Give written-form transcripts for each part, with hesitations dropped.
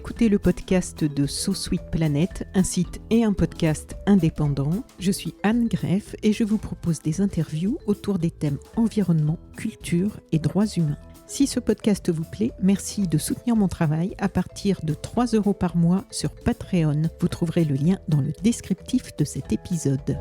écoutez le podcast de So Sweet Planet, un site et un podcast indépendant. Je suis Anne Greff et je vous propose des interviews autour des thèmes environnement, culture et droits humains. Si ce podcast vous plaît, merci de soutenir mon travail à partir de 3 € par mois sur Patreon. Vous trouverez le lien dans le descriptif de cet épisode.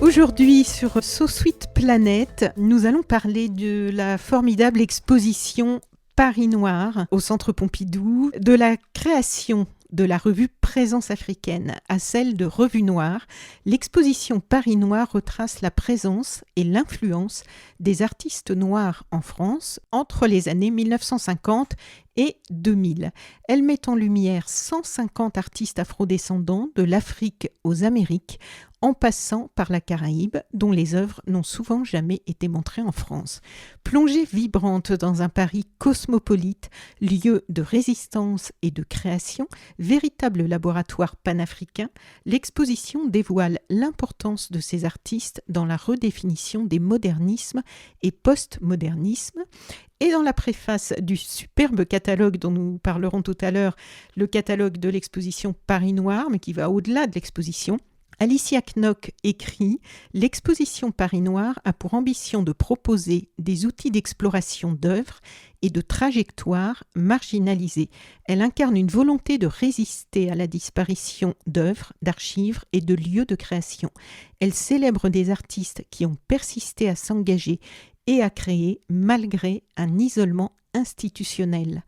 Aujourd'hui, sur So Sweet Planet, nous allons parler de la formidable exposition Paris Noir au Centre Pompidou, de la création de la revue Présence africaine à celle de Revue Noire. L'exposition Paris Noir retrace la présence et l'influence des artistes noirs en France entre les années 1950 et 2000. Elle met en lumière 150 artistes afrodescendants de l'Afrique aux Amériques, en passant par la Caraïbe, dont les œuvres n'ont souvent jamais été montrées en France. Plongée vibrante dans un Paris cosmopolite, lieu de résistance et de création, véritable laboratoire panafricain, l'exposition dévoile l'importance de ces artistes dans la redéfinition des modernismes et postmodernismes. Et dans la préface du superbe catalogue dont nous parlerons tout à l'heure, le catalogue de l'exposition Paris Noir, mais qui va au-delà de l'exposition, Alicia Knock écrit « L'exposition Paris Noir a pour ambition de proposer des outils d'exploration d'œuvres et de trajectoires marginalisées. Elle incarne une volonté de résister à la disparition d'œuvres, d'archives et de lieux de création. Elle célèbre des artistes qui ont persisté à s'engager et à créer malgré un isolement institutionnel.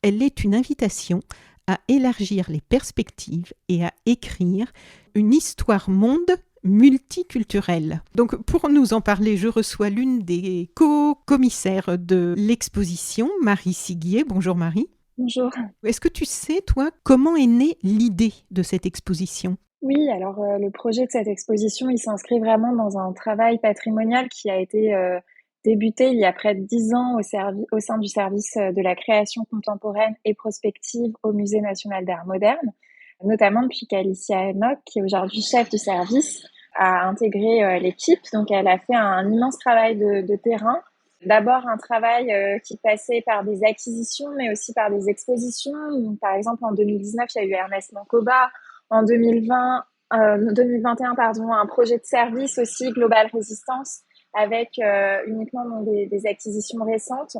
Elle est une invitation à élargir les perspectives et à écrire une histoire-monde multiculturelle. » Donc pour nous en parler, je reçois l'une des co-commissaires de l'exposition, Marie Siguier. Bonjour Marie. Bonjour. Est-ce que tu sais, toi, comment est née l'idée de cette exposition ? Oui, alors le projet de cette exposition, il s'inscrit vraiment dans un travail patrimonial qui a été débuté il y a près de 10 ans au sein du service de la création contemporaine et prospective au Musée national d'art moderne, notamment depuis qu'Alicia Knock, qui est aujourd'hui chef du service, a intégré l'équipe. Donc elle a fait un immense travail de terrain. D'abord un travail qui passait par des acquisitions, mais aussi par des expositions. Donc, par exemple, en 2019, il y a eu Ernest Mancoba. En 2021, un projet de service aussi, Global Résistance, avec uniquement des acquisitions récentes,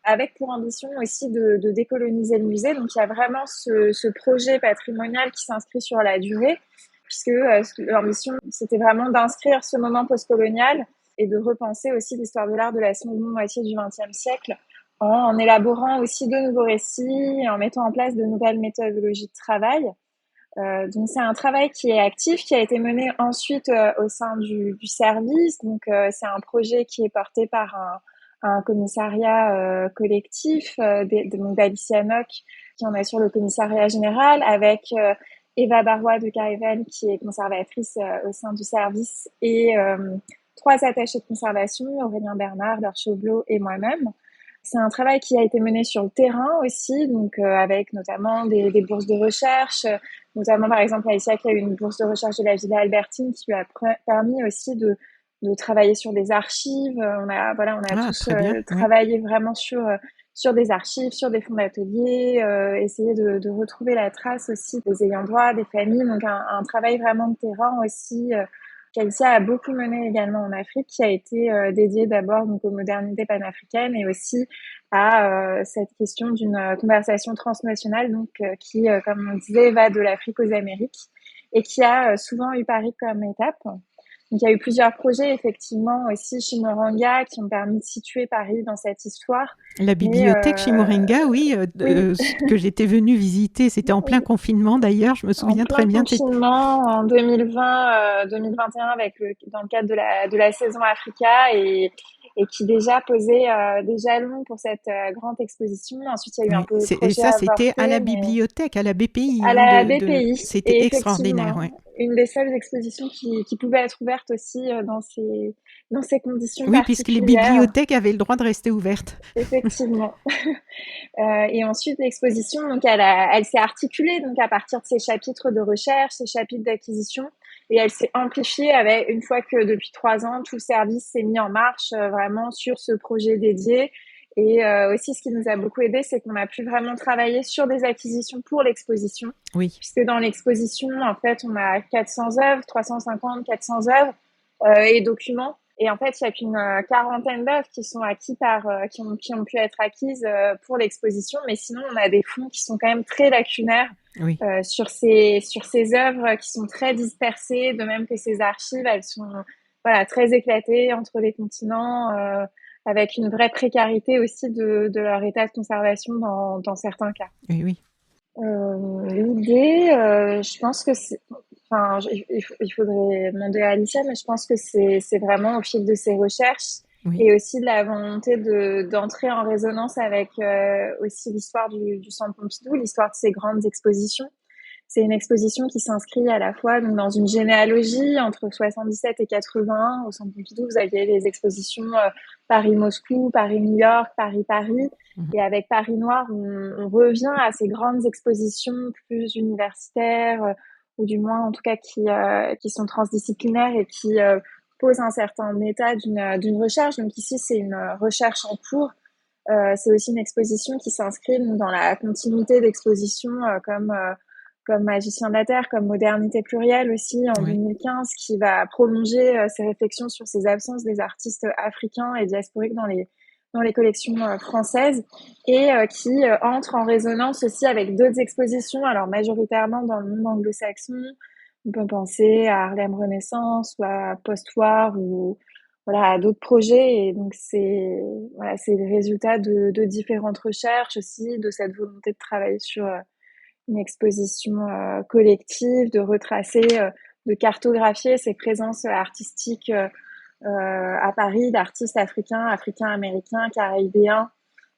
avec pour ambition aussi de décoloniser le musée. Donc il y a vraiment ce projet patrimonial qui s'inscrit sur la durée, puisque l'ambition, c'était vraiment d'inscrire ce moment postcolonial et de repenser aussi l'histoire de l'art de la seconde moitié du XXe siècle en élaborant aussi de nouveaux récits et en mettant en place de nouvelles méthodologies de travail. Donc c'est un travail qui est actif, qui a été mené ensuite au sein du service. Donc c'est un projet qui est porté par un commissariat collectif d'Alicia Knock, qui en assure le commissariat général, avec Eva Barois de Careven, qui est conservatrice au sein du service, et 3 attachés de conservation, Aurélien Bernard, Laure Chauvelot et moi-même. C'est un travail qui a été mené sur le terrain aussi, donc avec notamment des bourses de recherche, notamment par exemple Alicia qui a eu une bourse de recherche de la Villa Albertine qui lui a permis aussi de travailler sur des archives. On a tous travaillé vraiment sur des archives, sur des fonds d'atelier, essayer de retrouver la trace aussi des ayants droit, des familles, donc un travail vraiment de terrain aussi. Qu'Alicia a beaucoup mené également en Afrique, qui a été dédiée d'abord donc aux modernités panafricaines et aussi à cette question d'une conversation transnationale donc qui, comme on disait, va de l'Afrique aux Amériques et qui a souvent eu Paris comme étape. Donc, il y a eu plusieurs projets, effectivement, aussi chez Moringa, qui ont permis de situer Paris dans cette histoire. La bibliothèque chez Moringa, oui, que j'étais venue visiter, c'était en plein confinement d'ailleurs, je me souviens très bien. En plein confinement, en 2020, 2021, dans le cadre de la saison Africa, et qui déjà posait des jalons pour cette grande exposition. Ensuite, il y a eu un peu de projet et ça, c'était à la bibliothèque, à la BPI. À la BPI. C'était extraordinaire, oui. Une des seules expositions qui pouvait être ouverte aussi dans ces conditions particulières. Oui, puisque les bibliothèques avaient le droit de rester ouvertes. Effectivement. Et ensuite, l'exposition, donc elle s'est articulée donc à partir de ces chapitres de recherche, ces chapitres d'acquisition, et elle s'est amplifiée une fois que depuis 3 ans, tout le service s'est mis en marche vraiment sur ce projet dédié Et aussi, ce qui nous a beaucoup aidé, c'est qu'on a pu vraiment travailler sur des acquisitions pour l'exposition. Oui. Puisque dans l'exposition, en fait, on a 400 œuvres, 350, 400 œuvres et documents. Et en fait, il n'y a qu'une quarantaine d'œuvres qui sont acquises qui ont pu être acquises pour l'exposition. Mais sinon, on a des fonds qui sont quand même très lacunaires Oui. sur ces œuvres qui sont très dispersées, de même que ces archives, elles sont voilà, très éclatées entre les continents, avec une vraie précarité aussi de leur état de conservation dans certains cas. Oui, oui. L'idée, je pense que c'est, enfin, il faudrait demander à Alicia, mais je pense que c'est vraiment au fil de ses recherches Oui. et aussi de la volonté d'entrer en résonance avec aussi l'histoire du Centre Pompidou, l'histoire de ces grandes expositions. C'est une exposition qui s'inscrit à la fois donc, dans une généalogie entre 77 et 81. Au Centre Pompidou, vous aviez les expositions Paris-Moscou, Paris-New York, Paris-Paris. Mhm. Et avec Paris Noir, on revient à ces grandes expositions plus universitaires, ou du moins en tout cas qui sont transdisciplinaires et qui posent un certain état d'une recherche. Donc ici, c'est une recherche en cours. C'est aussi une exposition qui s'inscrit dans la continuité d'expositions comme Magicien de la Terre, comme Modernité plurielle aussi en Oui. 2015, qui va prolonger ses réflexions sur ces absences des artistes africains et diasporiques dans les collections françaises et qui entre en résonance aussi avec d'autres expositions, alors majoritairement dans le monde anglo-saxon. On peut penser à Harlem Renaissance ou à Post-War ou voilà, à d'autres projets. Et donc, c'est le résultat de différentes recherches aussi, de cette volonté de travailler sur une exposition collective, de retracer, de cartographier ces présences artistiques à Paris d'artistes africains, africains-américains, caribéens.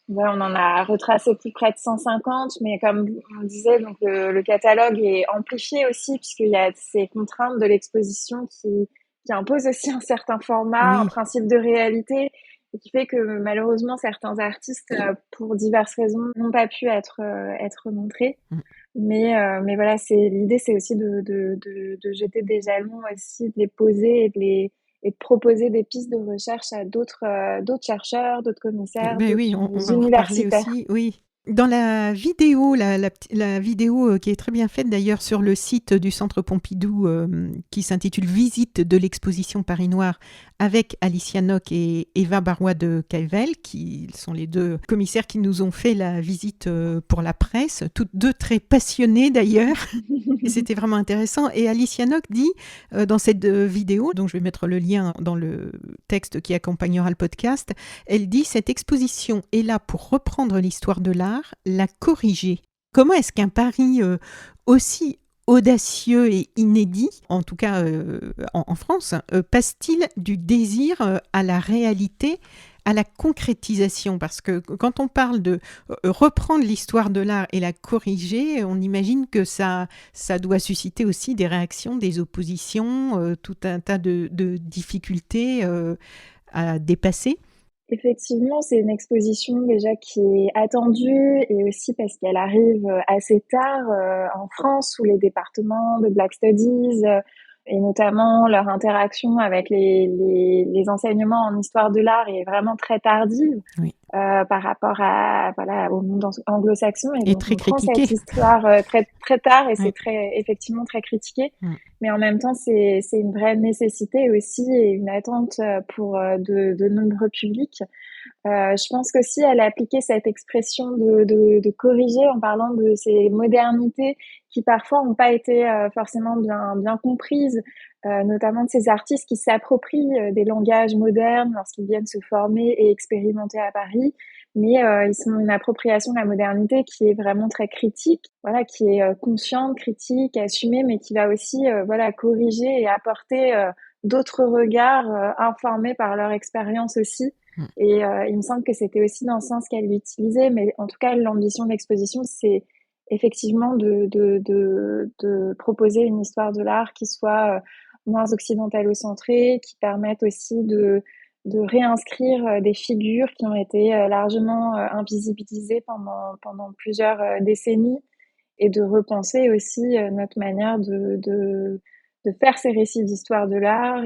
Voilà, on en a retracé plus près de 150, mais comme on disait, donc le catalogue est amplifié aussi puisqu'il y a ces contraintes de l'exposition qui imposent aussi un certain format, un Oui. principe de réalité, et qui fait que malheureusement certains artistes, pour diverses raisons, n'ont pas pu être montrés. Mm. Mais voilà, l'idée, c'est aussi de jeter des jalons aussi, de les poser et de proposer des pistes de recherche à d'autres chercheurs, d'autres commissaires, Ben oui, d'autres on va en reparler universitaires. aussi. Oui. Dans la vidéo, la vidéo qui est très bien faite d'ailleurs sur le site du Centre Pompidou, qui s'intitule Visite de l'exposition Paris Noir avec Alicia Nock et Eva Barois de Caevel, qui sont les deux commissaires qui nous ont fait la visite pour la presse, toutes deux très passionnées d'ailleurs. Et c'était vraiment intéressant. Et Alicia Nock dit dans cette vidéo, donc je vais mettre le lien dans le texte qui accompagnera le podcast, elle dit « Cette exposition est là pour reprendre l'histoire de l'art, la corriger. » Comment est-ce qu'un pari aussi audacieux et inédit, en tout cas en France, passe-t-il du désir à la réalité, à la concrétisation? Parce que quand on parle de reprendre l'histoire de l'art et la corriger, on imagine que ça doit susciter aussi des réactions, des oppositions, tout un tas de difficultés à dépasser. Effectivement, c'est une exposition déjà qui est attendue et aussi parce qu'elle arrive assez tard en France où les départements de Black Studies et notamment leur interaction avec les enseignements en histoire de l'art est vraiment très tardive Oui. par rapport à voilà au monde anglo-saxon et Et donc très on prend cette critiqué. histoire très très tard et c'est Oui. très effectivement très critiqué. Mm. Mais en même temps, c'est une vraie nécessité aussi et une attente pour de nombreux publics. Je pense qu'aussi elle a appliqué cette expression de corriger en parlant de ces modernités qui parfois n'ont pas été forcément bien comprises, notamment de ces artistes qui s'approprient des langages modernes lorsqu'ils viennent se former et expérimenter à Paris, mais ils sont une appropriation de la modernité qui est vraiment très critique, voilà, qui est consciente, critique, assumée, mais qui va aussi voilà corriger et apporter d'autres regards informés par leur expérience aussi. Mm. Et il me semble que c'était aussi dans ce sens qu'elle l'utilisait, mais en tout cas, l'ambition de l'exposition, c'est effectivement de proposer une histoire de l'art qui soit moins occidentalo-centrée, qui permette aussi de réinscrire des figures qui ont été largement invisibilisées pendant plusieurs décennies et de repenser aussi notre manière de faire ces récits d'histoire de l'art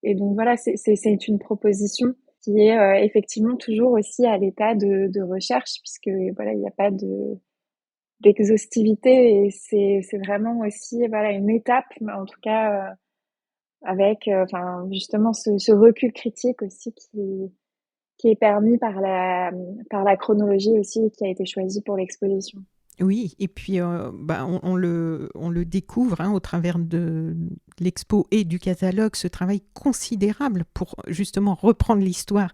et donc voilà, c'est une proposition qui est effectivement toujours aussi à l'état de recherche, puisque voilà, il n'y a pas d'exhaustivité, et c'est vraiment aussi voilà une étape, mais en tout cas avec enfin justement ce recul critique aussi qui est permis par la chronologie aussi qui a été choisie pour l'exposition. Oui, et puis on le découvre au travers de l'expo et du catalogue, ce travail considérable pour justement reprendre l'histoire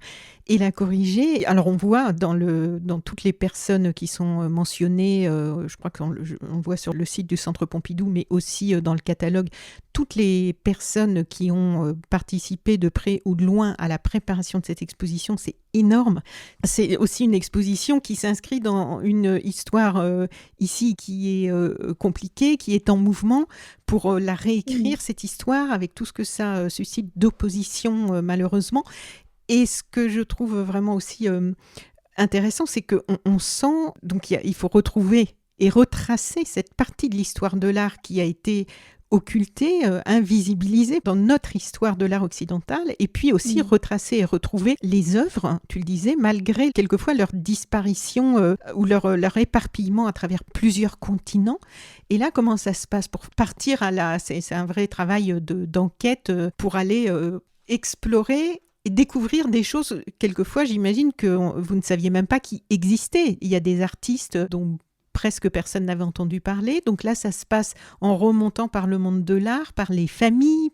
et la corriger. Alors on voit dans toutes les personnes qui sont mentionnées, je crois on voit sur le site du Centre Pompidou, mais aussi dans le catalogue, toutes les personnes qui ont participé de près ou de loin à la préparation de cette exposition. C'est énorme. C'est aussi une exposition qui s'inscrit dans une histoire ici qui est compliquée, qui est en mouvement, pour la réécrire, cette histoire, avec tout ce que ça suscite d'opposition malheureusement. Et ce que je trouve vraiment aussi intéressant, c'est qu'on sent, donc il faut retrouver et retracer cette partie de l'histoire de l'art qui a été occultée, invisibilisée dans notre histoire de l'art occidental, et puis aussi retracer et retrouver les œuvres, tu le disais, malgré quelquefois leur disparition ou leur éparpillement à travers plusieurs continents. Et là, comment ça se passe pour partir c'est un vrai travail d'enquête pour aller explorer et découvrir des choses, quelquefois, j'imagine que vous ne saviez même pas qui existaient. Il y a des artistes dont presque personne n'avait entendu parler. Donc là, ça se passe en remontant par le monde de l'art, par les familles,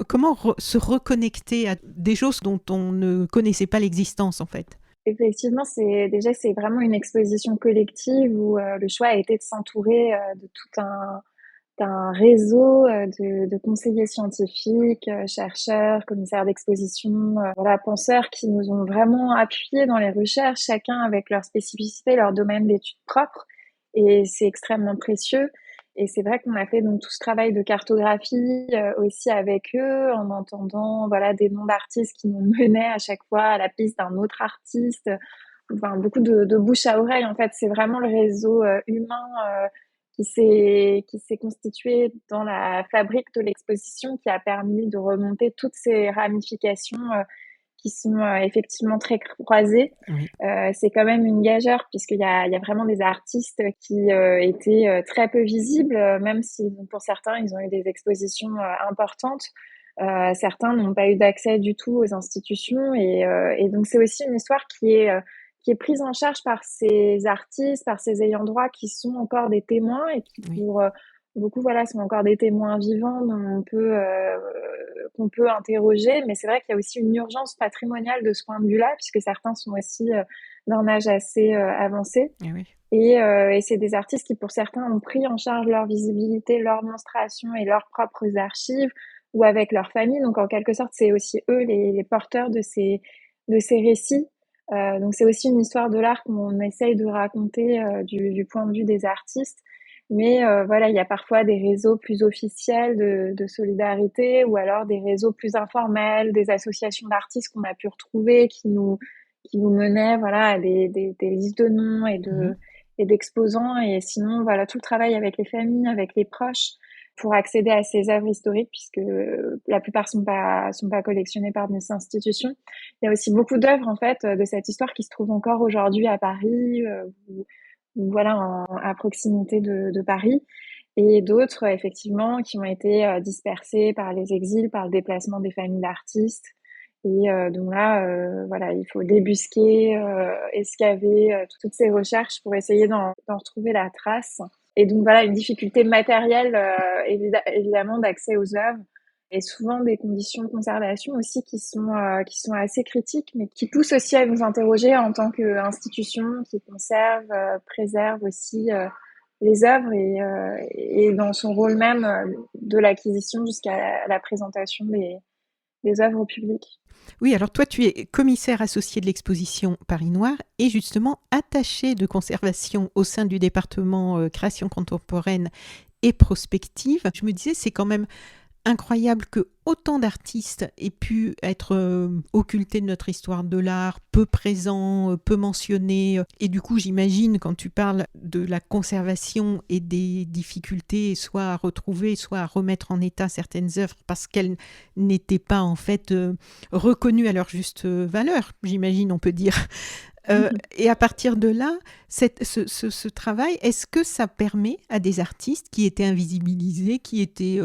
Comment se reconnecter à des choses dont on ne connaissait pas l'existence, en fait. Effectivement, c'est vraiment une exposition collective où le choix a été de s'entourer de tout d'un réseau de conseillers scientifiques, chercheurs, commissaires d'exposition, voilà, penseurs qui nous ont vraiment appuyés dans les recherches, chacun avec leur spécificité, leur domaine d'études propre. Et c'est extrêmement précieux. Et c'est vrai qu'on a fait donc tout ce travail de cartographie aussi avec eux, en entendant voilà des noms d'artistes qui nous menaient à chaque fois à la piste d'un autre artiste. Enfin, beaucoup de bouche à oreille. En fait, c'est vraiment le réseau humain qui s'est constitué dans la fabrique de l'exposition, qui a permis de remonter toutes ces ramifications qui sont effectivement très croisées. Oui. C'est quand même une gageure, puisqu'il y a vraiment des artistes qui étaient très peu visibles, même si pour certains, ils ont eu des expositions importantes. Certains n'ont pas eu d'accès du tout aux institutions. Et donc, c'est aussi une histoire qui est prise en charge par ces artistes, par ces ayants droit qui sont encore des témoins et qui, pour beaucoup, voilà, sont encore des témoins vivants qu'on peut interroger. Mais c'est vrai qu'il y a aussi une urgence patrimoniale de ce point de vue-là, puisque certains sont aussi d'un âge assez avancé. Et c'est des artistes qui, pour certains, ont pris en charge leur visibilité, leur monstration et leurs propres archives, ou avec leur famille. Donc, en quelque sorte, c'est aussi eux les porteurs de ces récits. Donc, c'est aussi une histoire de l'art qu'on essaye de raconter du point de vue des artistes. Mais voilà, il y a parfois des réseaux plus officiels de solidarité, ou alors des réseaux plus informels, des associations d'artistes qu'on a pu retrouver qui nous menaient voilà, à des listes de noms et d'exposants. Et sinon, voilà, tout le travail avec les familles, avec les proches, pour accéder à ces œuvres historiques, puisque la plupart sont pas collectionnées par des institutions. Il y a aussi beaucoup d'œuvres en fait de cette histoire qui se trouvent encore aujourd'hui à Paris, ou voilà, à proximité de Paris, et d'autres effectivement qui ont été dispersées par les exils, par le déplacement des familles d'artistes. Et donc là, voilà, il faut débusquer, escaver toutes ces recherches pour essayer d'en retrouver la trace. Et donc voilà, une difficulté matérielle évidemment d'accès aux œuvres, et souvent des conditions de conservation aussi qui sont assez critiques, mais qui poussent aussi à nous interroger en tant qu'institution qui conserve, préserve aussi les œuvres, et dans son rôle même de l'acquisition jusqu'à la présentation des œuvres au public. Oui, alors toi, tu es commissaire associé de l'exposition Paris Noir et justement attaché de conservation au sein du département création contemporaine et prospective. Je me disais, c'est quand même incroyable que autant d'artistes aient pu être occultés de notre histoire de l'art, peu présents, peu mentionnés. Et du coup, j'imagine, quand tu parles de la conservation et des difficultés, soit à retrouver, soit à remettre en état certaines œuvres parce qu'elles n'étaient pas en fait reconnues à leur juste valeur, j'imagine, on peut dire. Et à partir de là, ce travail, est-ce que ça permet à des artistes qui étaient invisibilisés, qui étaient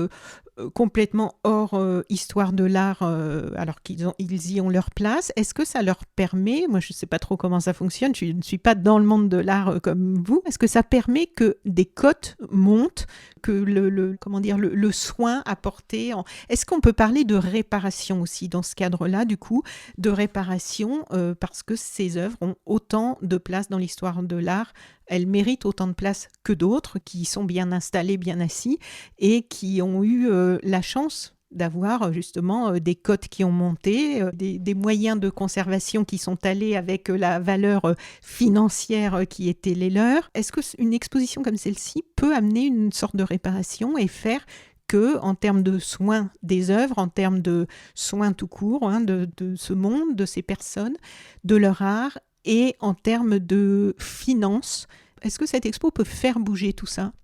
complètement hors histoire de l'art, alors ils y ont leur place, est-ce que ça leur permet, moi je ne sais pas trop comment ça fonctionne, je ne suis pas dans le monde de l'art comme vous, est-ce que ça permet que des cotes montent, que comment dire, le soin apporté, est-ce qu'on peut parler de réparation aussi dans ce cadre-là, du coup, de réparation, parce que ces œuvres ont autant de place dans l'histoire de l'art, elles méritent autant de place que d'autres qui sont bien installés, bien assis et qui ont eu la chance d'avoir justement des cotes qui ont monté, des moyens de conservation qui sont allés avec la valeur financière qui était les leurs. Est-ce qu'une exposition comme celle-ci peut amener une sorte de réparation et faire que, en termes de soins des œuvres, en termes de soins tout court, de ce monde, de ces personnes, de leur art, et en termes de finances, est-ce que cette expo peut faire bouger tout ça ?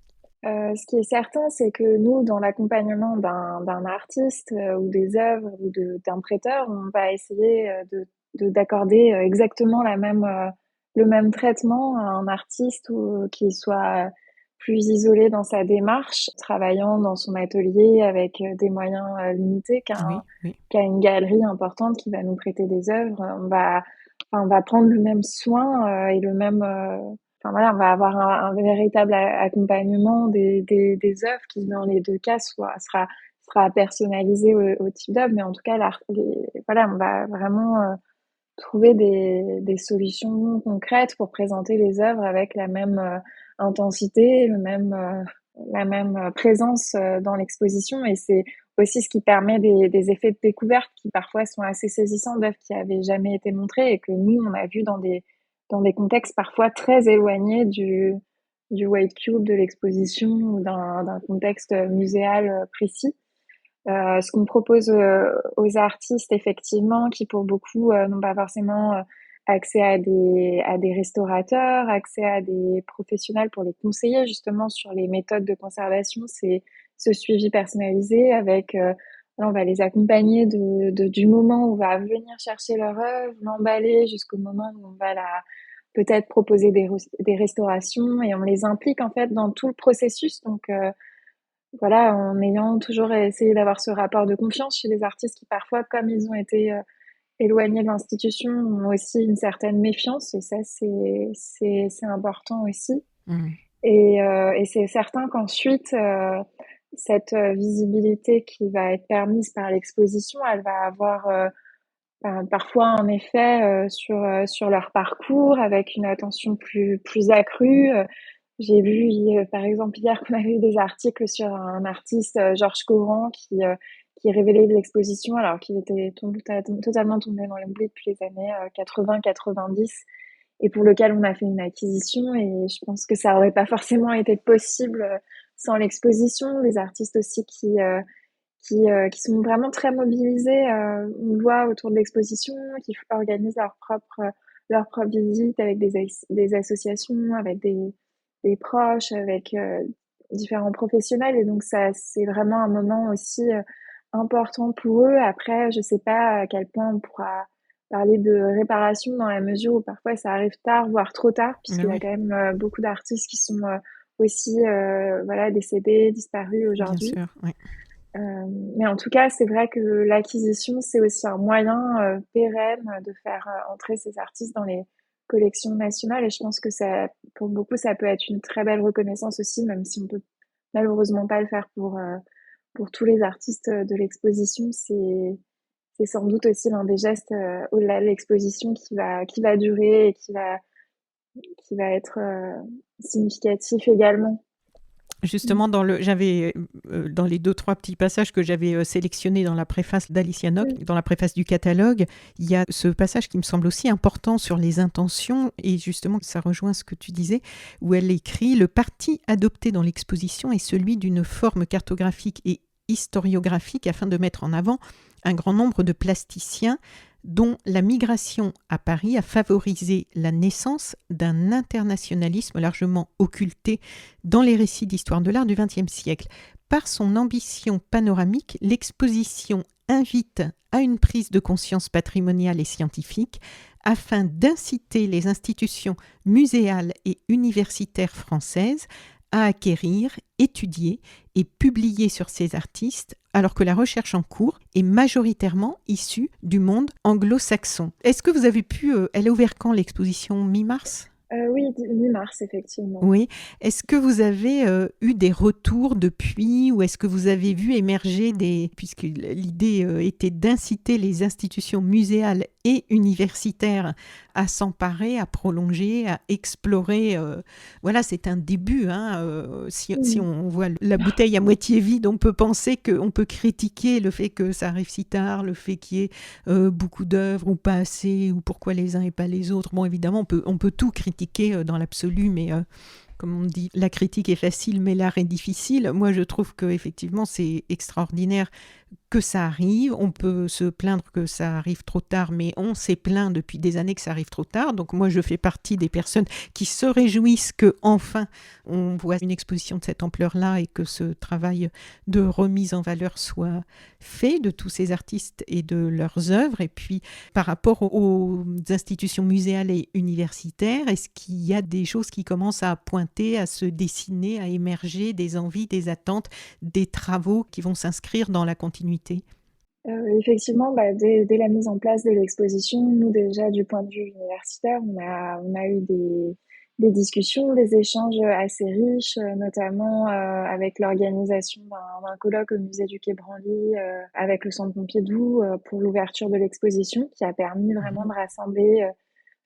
Ce qui est certain, c'est que nous, dans l'accompagnement d'un artiste ou des œuvres ou d'un prêteur, on va essayer d'accorder exactement le même traitement à un artiste qui soit plus isolé dans sa démarche, travaillant dans son atelier avec des moyens limités Oui, oui. qu'à une galerie importante qui va nous prêter des œuvres. On va prendre le même soin et le même... Enfin voilà, on va avoir un véritable accompagnement des œuvres qui, dans les deux cas, sera personnalisé au type d'œuvre. Mais en tout cas, voilà, on va vraiment trouver des solutions concrètes pour présenter les œuvres avec la même intensité, la même présence dans l'exposition. Et c'est aussi ce qui permet des effets de découverte qui parfois sont assez saisissants d'œuvres qui avaient jamais été montrées et que nous, on a vu dans des contextes parfois très éloignés du White Cube de l'exposition ou d'un contexte muséal précis. Ce qu'on propose aux artistes, effectivement, qui pour beaucoup n'ont pas forcément accès à des restaurateurs, accès à des professionnels pour les conseiller justement sur les méthodes de conservation, c'est ce suivi personnalisé avec, on va les accompagner du moment où on va venir chercher leur œuvre, l'emballer jusqu'au moment où on va peut-être proposer des restaurations et on les implique en fait dans tout le processus. Donc, voilà, en ayant toujours essayé d'avoir ce rapport de confiance chez les artistes qui parfois, comme ils ont été éloignés de l'institution, ont aussi une certaine méfiance et ça c'est important aussi. Mmh. Et c'est certain qu'ensuite cette visibilité qui va être permise par l'exposition, elle va avoir parfois un effet sur leur parcours avec une attention plus accrue. J'ai vu, par exemple, hier qu'on avait eu des articles sur un artiste, Georges Coran, qui révélait de l'exposition alors qu'il était totalement tombé dans l'oubli depuis les années 80-90 et pour lequel on a fait une acquisition. Et je pense que ça aurait pas forcément été possible sans l'exposition. Des artistes aussi qui sont vraiment très mobilisés, on le voit autour de l'exposition, qui organisent leur propre visite avec des associations, avec des proches, avec différents professionnels. Et donc ça, c'est vraiment un moment aussi important pour eux. Après, je sais pas à quel point on pourra parler de réparation dans la mesure où parfois ça arrive tard, voire trop tard, puisqu'il y a Oui, quand même beaucoup d'artistes qui sont aussi voilà, décédés, disparus bien aujourd'hui. sûr. Oui. Mais en tout cas, c'est vrai que l'acquisition, c'est aussi un moyen pérenne de faire entrer ces artistes dans les collections nationales. Et je pense que ça, pour beaucoup, ça peut être une très belle reconnaissance aussi, même si on peut malheureusement pas le faire pour tous les artistes de l'exposition. C'est sans doute aussi l'un des gestes au-delà de l'exposition qui va durer et qui va être significatif également. Justement, j'avais dans les 2-3 petits passages que j'avais sélectionnés dans la préface d'Alicia Nock, dans la préface du catalogue, il y a ce passage qui me semble aussi important sur les intentions, et justement, ça rejoint ce que tu disais, où elle écrit « Le parti adopté dans l'exposition est celui d'une forme cartographique et historiographique afin de mettre en avant un grand nombre de plasticiens dont la migration à Paris a favorisé la naissance d'un internationalisme largement occulté dans les récits d'histoire de l'art du XXe siècle. Par son ambition panoramique, l'exposition invite à une prise de conscience patrimoniale et scientifique afin d'inciter les institutions muséales et universitaires françaises à acquérir, étudier et publier sur ces artistes, alors que la recherche en cours est majoritairement issue du monde anglo-saxon. Est-ce que vous avez pu... elle a ouvert quand l'exposition mi-mars ? Oui, mi-mars, effectivement. Oui. Est-ce que vous avez eu des retours depuis ou est-ce que vous avez vu émerger puisque l'idée était d'inciter les institutions muséales et universitaires à s'emparer, à prolonger, à explorer. Voilà, c'est un début. Si on voit la bouteille à moitié vide, on peut penser qu'on peut critiquer le fait que ça arrive si tard, le fait qu'il y ait beaucoup d'œuvres ou pas assez, ou pourquoi les uns et pas les autres. Bon, évidemment, on peut tout critiquer dans l'absolu, mais comme on dit, la critique est facile, mais l'art est difficile. Moi, je trouve qu'effectivement, c'est extraordinaire que ça arrive. On peut se plaindre que ça arrive trop tard, mais on s'est plaint depuis des années que ça arrive trop tard. Donc moi, je fais partie des personnes qui se réjouissent qu'enfin, on voit une exposition de cette ampleur-là et que ce travail de remise en valeur soit fait de tous ces artistes et de leurs œuvres. Et puis, par rapport aux institutions muséales et universitaires, est-ce qu'il y a des choses qui commencent à pointer, à se dessiner, à émerger, des envies, des attentes, des travaux qui vont s'inscrire dans la continuité? Effectivement, dès la mise en place de l'exposition, nous déjà du point de vue universitaire, on a eu des discussions, des échanges assez riches, notamment avec l'organisation d'un colloque au musée du Quai Branly avec le Centre Pompidou pour l'ouverture de l'exposition, qui a permis vraiment de rassembler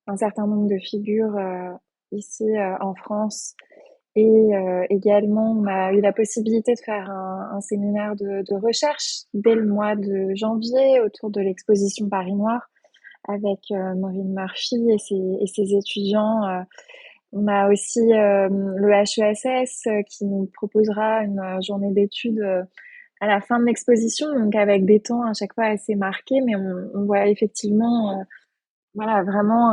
un certain nombre de figures ici en France. Et également, on a eu la possibilité de faire un séminaire de recherche dès le mois de janvier autour de l'exposition Paris Noir avec Maureen Murphy et ses étudiants. On a aussi le HESS qui nous proposera une journée d'études à la fin de l'exposition, donc avec des temps à chaque fois assez marqués, mais on voit effectivement voilà, vraiment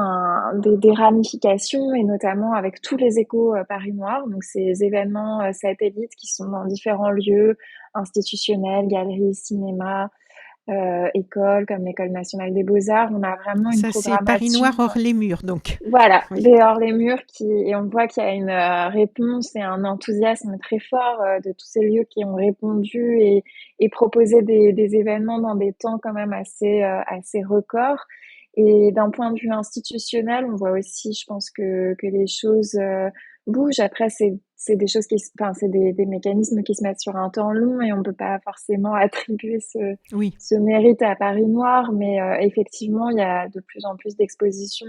des ramifications et notamment avec tous les échos Paris Noir, donc ces événements satellites qui sont dans différents lieux institutionnels, galeries, cinéma, écoles comme l'École nationale des beaux-arts. On a vraiment une programmation. C'est Paris Noir hors les murs, donc. Voilà, oui. Hors les murs et on voit qu'il y a une réponse et un enthousiasme très fort de tous ces lieux qui ont répondu et proposé des événements dans des temps quand même assez records. Et d'un point de vue institutionnel, on voit aussi, je pense que les choses bougent. Après, c'est des choses c'est des mécanismes qui se mettent sur un temps long et on peut pas forcément attribuer ce mérite à Paris Noir, mais effectivement, il y a de plus en plus d'expositions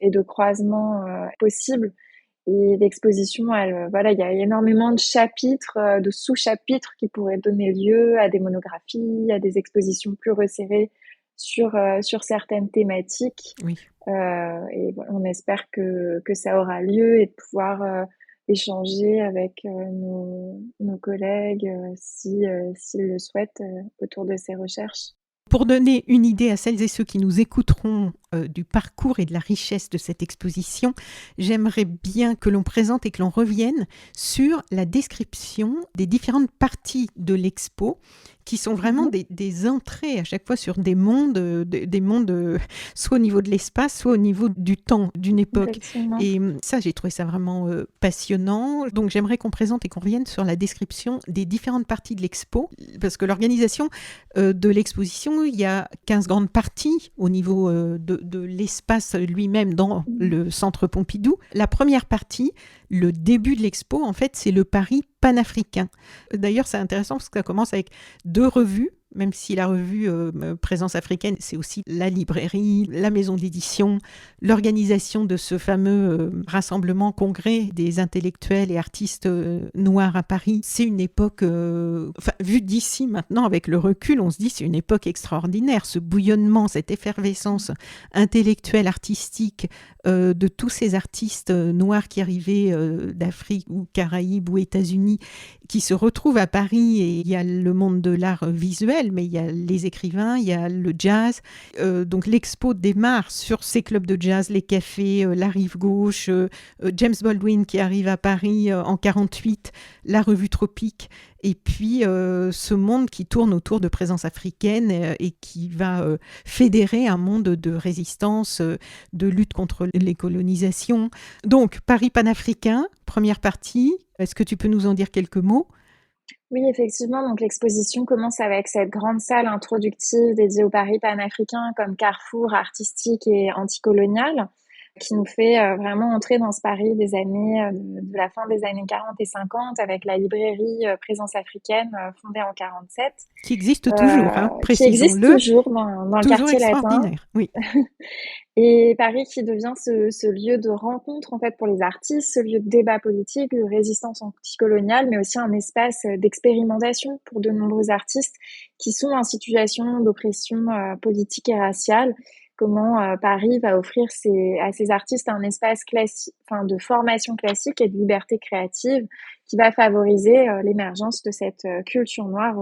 et de croisements possibles. Et l'exposition, il y a énormément de chapitres, de sous-chapitres qui pourraient donner lieu à des monographies, à des expositions plus resserrées sur certaines thématiques. Oui. Et on espère que ça aura lieu et de pouvoir échanger avec nos collègues s'ils le souhaitent autour de ces recherches. Pour donner une idée à celles et ceux qui nous écouteront du parcours et de la richesse de cette exposition, j'aimerais bien que l'on présente et que l'on revienne sur la description des différentes parties de l'expo qui sont vraiment des entrées à chaque fois sur des mondes, soit au niveau de l'espace, soit au niveau du temps, d'une époque. Et ça, j'ai trouvé ça vraiment passionnant. Donc, j'aimerais qu'on présente et qu'on revienne sur la description des différentes parties de l'expo, parce que l'organisation de l'exposition, il y a 15 grandes parties au niveau de l'espace lui-même dans le Centre Pompidou. La première partie, le début de l'expo, en fait, c'est le Paris panafricain. D'ailleurs, c'est intéressant parce que ça commence avec 2 revues même si la revue Présence africaine, c'est aussi la librairie, la maison d'édition, l'organisation de ce fameux rassemblement congrès des intellectuels et artistes noirs à Paris. C'est une époque, vue d'ici maintenant avec le recul, on se dit c'est une époque extraordinaire, ce bouillonnement, cette effervescence intellectuelle, artistique de tous ces artistes noirs qui arrivaient d'Afrique ou Caraïbes ou États-Unis, qui se retrouvent à Paris. Et il y a le monde de l'art visuel, mais il y a les écrivains, il y a le jazz. Donc l'expo démarre sur ces clubs de jazz, les cafés, la Rive Gauche, James Baldwin qui arrive à Paris en 48, la revue Tropique, et puis ce monde qui tourne autour de Présence africaine et qui va fédérer un monde de résistance, de lutte contre les colonisations. Donc Paris panafricain, première partie. Est-ce que tu peux nous en dire quelques mots? Oui, effectivement, donc l'exposition commence avec cette grande salle introductive dédiée au Paris panafricain comme carrefour artistique et anticolonial, qui nous fait vraiment entrer dans ce Paris des années, de la fin des années 40 et 50, avec la librairie Présence africaine fondée en 47, Qui existe toujours, hein, qui existe précisons-le. toujours dans le Toujours quartier latin. extraordinaire, oui. Et Paris qui devient ce lieu de rencontre en fait pour les artistes, ce lieu de débat politique, de résistance anticoloniale, mais aussi un espace d'expérimentation pour de nombreux artistes qui sont en situation d'oppression politique et raciale. Comment Paris va offrir à ces artistes un espace classique, enfin de formation classique et de liberté créative qui va favoriser l'émergence de cette culture noire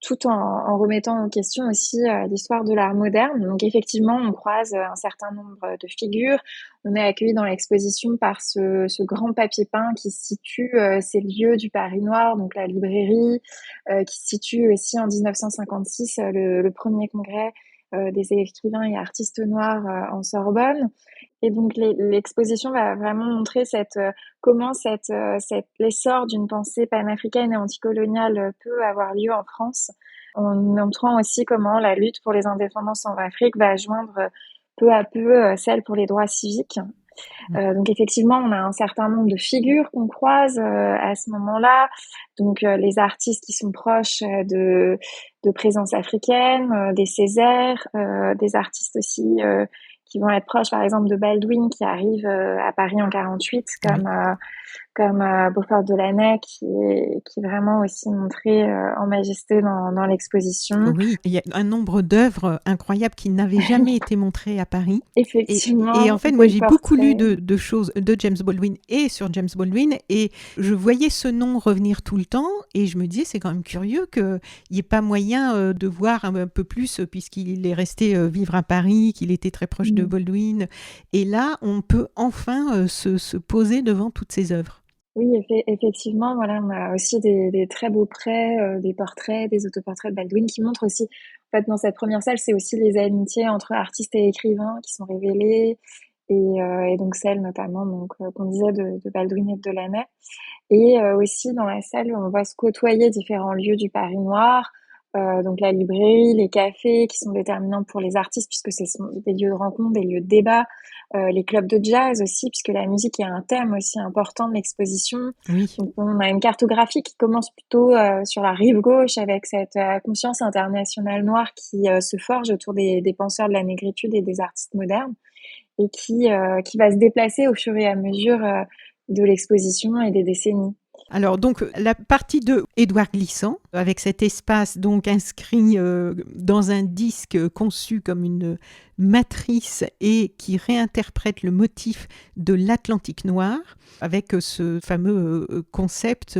tout en remettant en question aussi l'histoire de l'art moderne. Donc effectivement, on croise un certain nombre de figures. On est accueilli dans l'exposition par ce grand papier peint qui situe ces lieux du Paris noir, donc la librairie, qui situe aussi en 1956 le premier congrès des écrivains et artistes noirs en Sorbonne. Et donc l'exposition va vraiment montrer comment l'essor d'une pensée panafricaine et anticoloniale peut avoir lieu en France, en montrant aussi comment la lutte pour les indépendances en Afrique va joindre peu à peu celle pour les droits civiques. Donc effectivement, on a un certain nombre de figures qu'on croise à ce moment-là. Donc les artistes qui sont proches de Présence africaine, des Césaires, des artistes aussi qui vont être proches, par exemple, de Baldwin qui arrive à Paris en 48, comme Beaufort de Lanay qui est vraiment aussi montré en majesté dans l'exposition. Oui, il y a un nombre d'œuvres incroyables qui n'avaient jamais été montrées à Paris. Et Effectivement, en fait, moi, des j'ai beaucoup lu portraits. de choses de James Baldwin et sur James Baldwin, et je voyais ce nom revenir tout le temps, et je me disais, c'est quand même curieux qu'il n'y ait pas moyen de voir un peu plus, puisqu'il est resté vivre à Paris, qu'il était très proche de Baldwin. Et là, on peut enfin se poser devant toutes ces œuvres. Oui, effectivement, voilà, on a aussi des très beaux prêts, des portraits, des autoportraits de Baldwin qui montrent aussi, en fait, dans cette première salle, c'est aussi les amitiés entre artistes et écrivains qui sont révélées, et donc celle notamment donc qu'on disait de Baldwin et de Delaunay. Et aussi dans la salle, on va se côtoyer différents lieux du Paris noir, donc la librairie, les cafés qui sont déterminants pour les artistes puisque ce sont des lieux de rencontre, des lieux de débat, les clubs de jazz aussi puisque la musique est un thème aussi important de l'exposition. Oui. Donc on a une cartographie qui commence plutôt sur la rive gauche avec cette conscience internationale noire qui se forge autour des penseurs de la négritude et des artistes modernes et qui va se déplacer au fur et à mesure de l'exposition et des décennies. Alors donc la partie de Édouard Glissant, avec cet espace donc inscrit dans un disque conçu comme une matrice et qui réinterprète le motif de l'Atlantique noir, avec ce fameux concept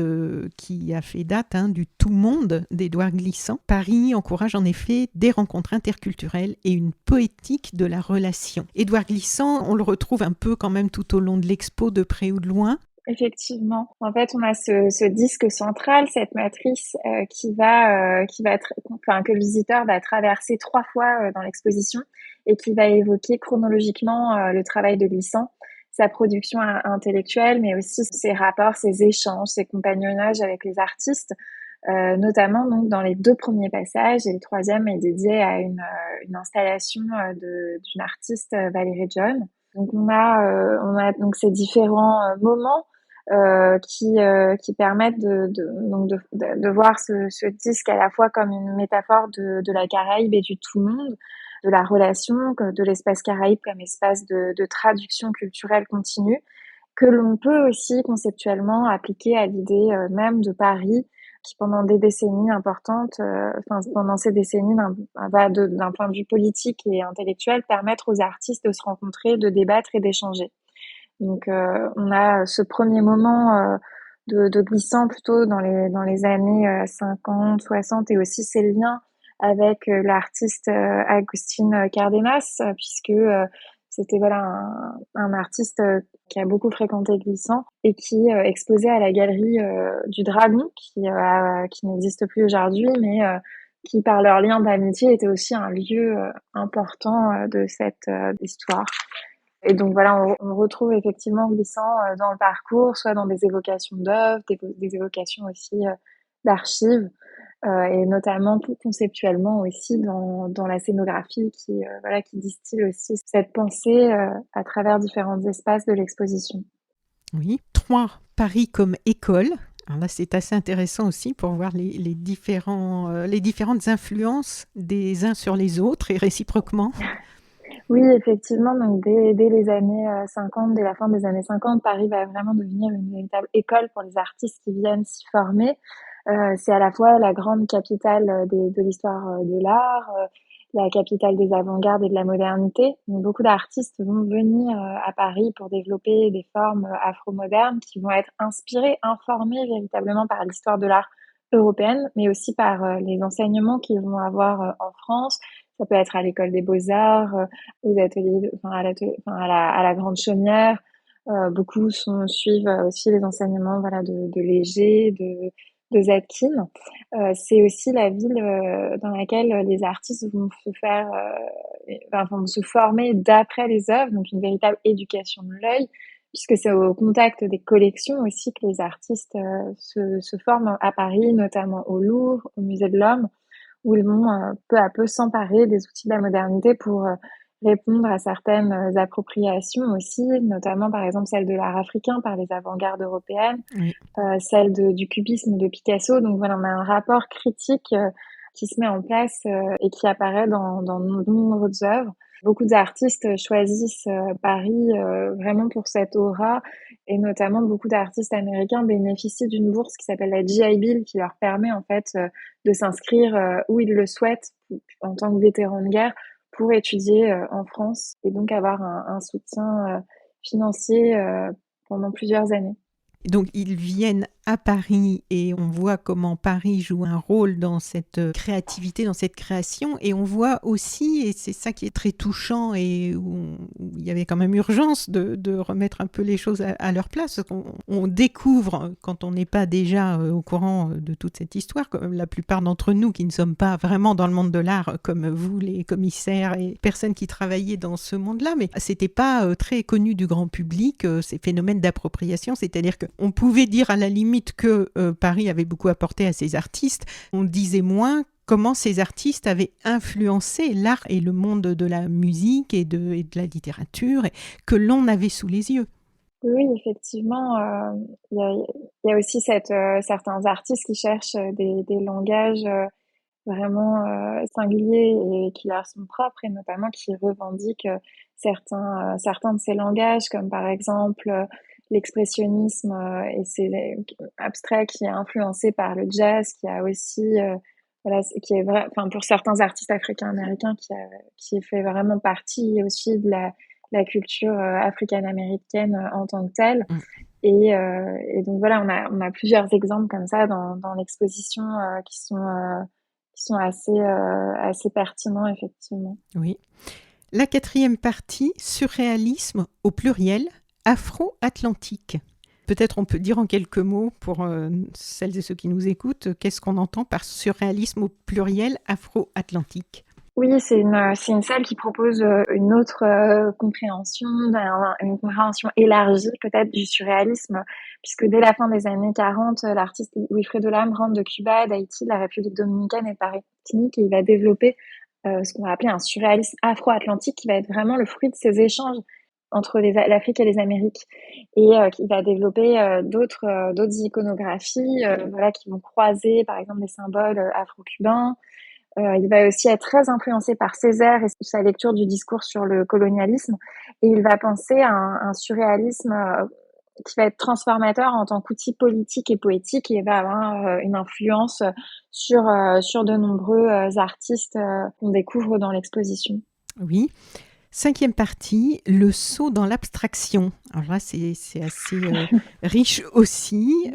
qui a fait date du tout monde d'Édouard Glissant. Paris encourage en effet des rencontres interculturelles et une poétique de la relation. Édouard Glissant, on le retrouve un peu quand même tout au long de l'expo, de près ou de loin. Effectivement. En fait, on a ce disque central, cette matrice que le visiteur va traverser 3 fois dans l'exposition et qui va évoquer chronologiquement le travail de Glissant, sa production intellectuelle, mais aussi ses rapports, ses échanges, ses compagnonnages avec les artistes, notamment donc dans les 2 premiers passages, et le troisième est dédié à une installation d'une artiste, Valérie John. Donc on a donc ces différents moments qui permettent de voir ce disque à la fois comme une métaphore de la Caraïbe et du tout le monde, de la relation, de l'espace Caraïbe comme espace de traduction culturelle continue, que l'on peut aussi conceptuellement appliquer à l'idée même de Paris, qui pendant des décennies importantes, pendant ces décennies d'un point de vue politique et intellectuel, permettre aux artistes de se rencontrer, de débattre et d'échanger. Donc on a ce premier moment de glissant plutôt dans les années 50, 60 et aussi ses liens avec l'artiste Agustín Cardenas, puisque c'était voilà un artiste qui a beaucoup fréquenté Glissant et qui exposait à la galerie du Dragon, qui n'existe plus aujourd'hui, mais qui par leur lien d'amitié était aussi un lieu important de cette histoire. Et donc voilà, on retrouve effectivement Glissant dans le parcours, soit dans des évocations d'œuvres, des évocations aussi d'archives, et notamment tout conceptuellement aussi dans la scénographie qui distille aussi cette pensée à travers différents espaces de l'exposition. Oui, 3, Paris comme école. Alors là, c'est assez intéressant aussi pour voir les différentes influences des uns sur les autres et réciproquement. Oui, effectivement, donc dès les années 50, dès la fin des années 50, Paris va vraiment devenir une véritable école pour les artistes qui viennent s'y former. C'est à la fois la grande capitale de l'histoire de l'art, la capitale des avant-gardes et de la modernité. Donc, beaucoup d'artistes vont venir à Paris pour développer des formes afro-modernes qui vont être inspirées, informées véritablement par l'histoire de l'art européenne, mais aussi par les enseignements qu'ils vont avoir en France. Ça peut être à l'école des beaux-arts, aux ateliers, à la Grande Chaumière. Beaucoup suivent aussi les enseignements voilà, de Léger, de Zadkine. C'est aussi la ville dans laquelle les artistes vont vont se former d'après les œuvres, donc une véritable éducation de l'œil, puisque c'est au contact des collections aussi que les artistes se forment à Paris, notamment au Louvre, au Musée de l'Homme, où ils vont peu à peu s'emparer des outils de la modernité pour répondre à certaines appropriations aussi, notamment par exemple celle de l'art africain par les avant-gardes européennes, Oui. celle du cubisme de Picasso. Donc voilà, on a un rapport critique qui se met en place et qui apparaît dans de nombreuses œuvres. Beaucoup d'artistes choisissent Paris vraiment pour cette aura, et notamment beaucoup d'artistes américains bénéficient d'une bourse qui s'appelle la GI Bill, qui leur permet en fait de s'inscrire où ils le souhaitent en tant que vétérans de guerre pour étudier en France et donc avoir un soutien financier pendant plusieurs années. Donc ils viennent à Paris et on voit comment Paris joue un rôle dans cette créativité, dans cette création, et on voit aussi, et c'est ça qui est très touchant et où il y avait quand même urgence de remettre un peu les choses à leur place. On découvre, quand on n'est pas déjà au courant de toute cette histoire, comme la plupart d'entre nous qui ne sommes pas vraiment dans le monde de l'art, comme vous les commissaires et personnes qui travaillaient dans ce monde-là, mais c'était pas très connu du grand public, ces phénomènes d'appropriation, c'est-à-dire qu'on pouvait dire à la limite que Paris avait beaucoup apporté à ses artistes, on disait moins comment ces artistes avaient influencé l'art et le monde de la musique et de la littérature que l'on avait sous les yeux. Oui, effectivement, il y a aussi certains artistes qui cherchent des langages vraiment singuliers et qui leur sont propres, et notamment qui revendiquent certains de ces langages, comme par exemple l'expressionnisme et c'est abstrait qui est influencé par le jazz, qui a aussi voilà, qui est vrai, enfin pour certains artistes africains-américains qui fait vraiment partie aussi de la culture africaine-américaine en tant que telle. Mm. Et donc voilà, on a plusieurs exemples comme ça dans l'exposition qui sont assez pertinents, effectivement. Oui. La 4e partie, surréalisme au pluriel, afro-atlantique. Peut-être on peut dire en quelques mots pour celles et ceux qui nous écoutent, qu'est-ce qu'on entend par surréalisme au pluriel afro-atlantique ? Oui, c'est une salle qui propose une autre compréhension, une compréhension élargie peut-être du surréalisme, puisque dès la fin des années 40, l'artiste Wilfredo Lam rentre de Cuba, d'Haïti, de la République dominicaine et de Martinique, et il va développer ce qu'on va appeler un surréalisme afro-atlantique qui va être vraiment le fruit de ces échanges entre l'Afrique et les Amériques, et qui va développer d'autres iconographies, voilà, qui vont croiser, par exemple, des symboles afro-cubains. Il va aussi être très influencé par Césaire et sa lecture du discours sur le colonialisme, et il va penser à un surréalisme qui va être transformateur en tant qu'outil politique et poétique, et va avoir une influence sur de nombreux artistes qu'on découvre dans l'exposition. Oui. Cinquième partie, le saut dans l'abstraction. Alors là, c'est assez riche aussi,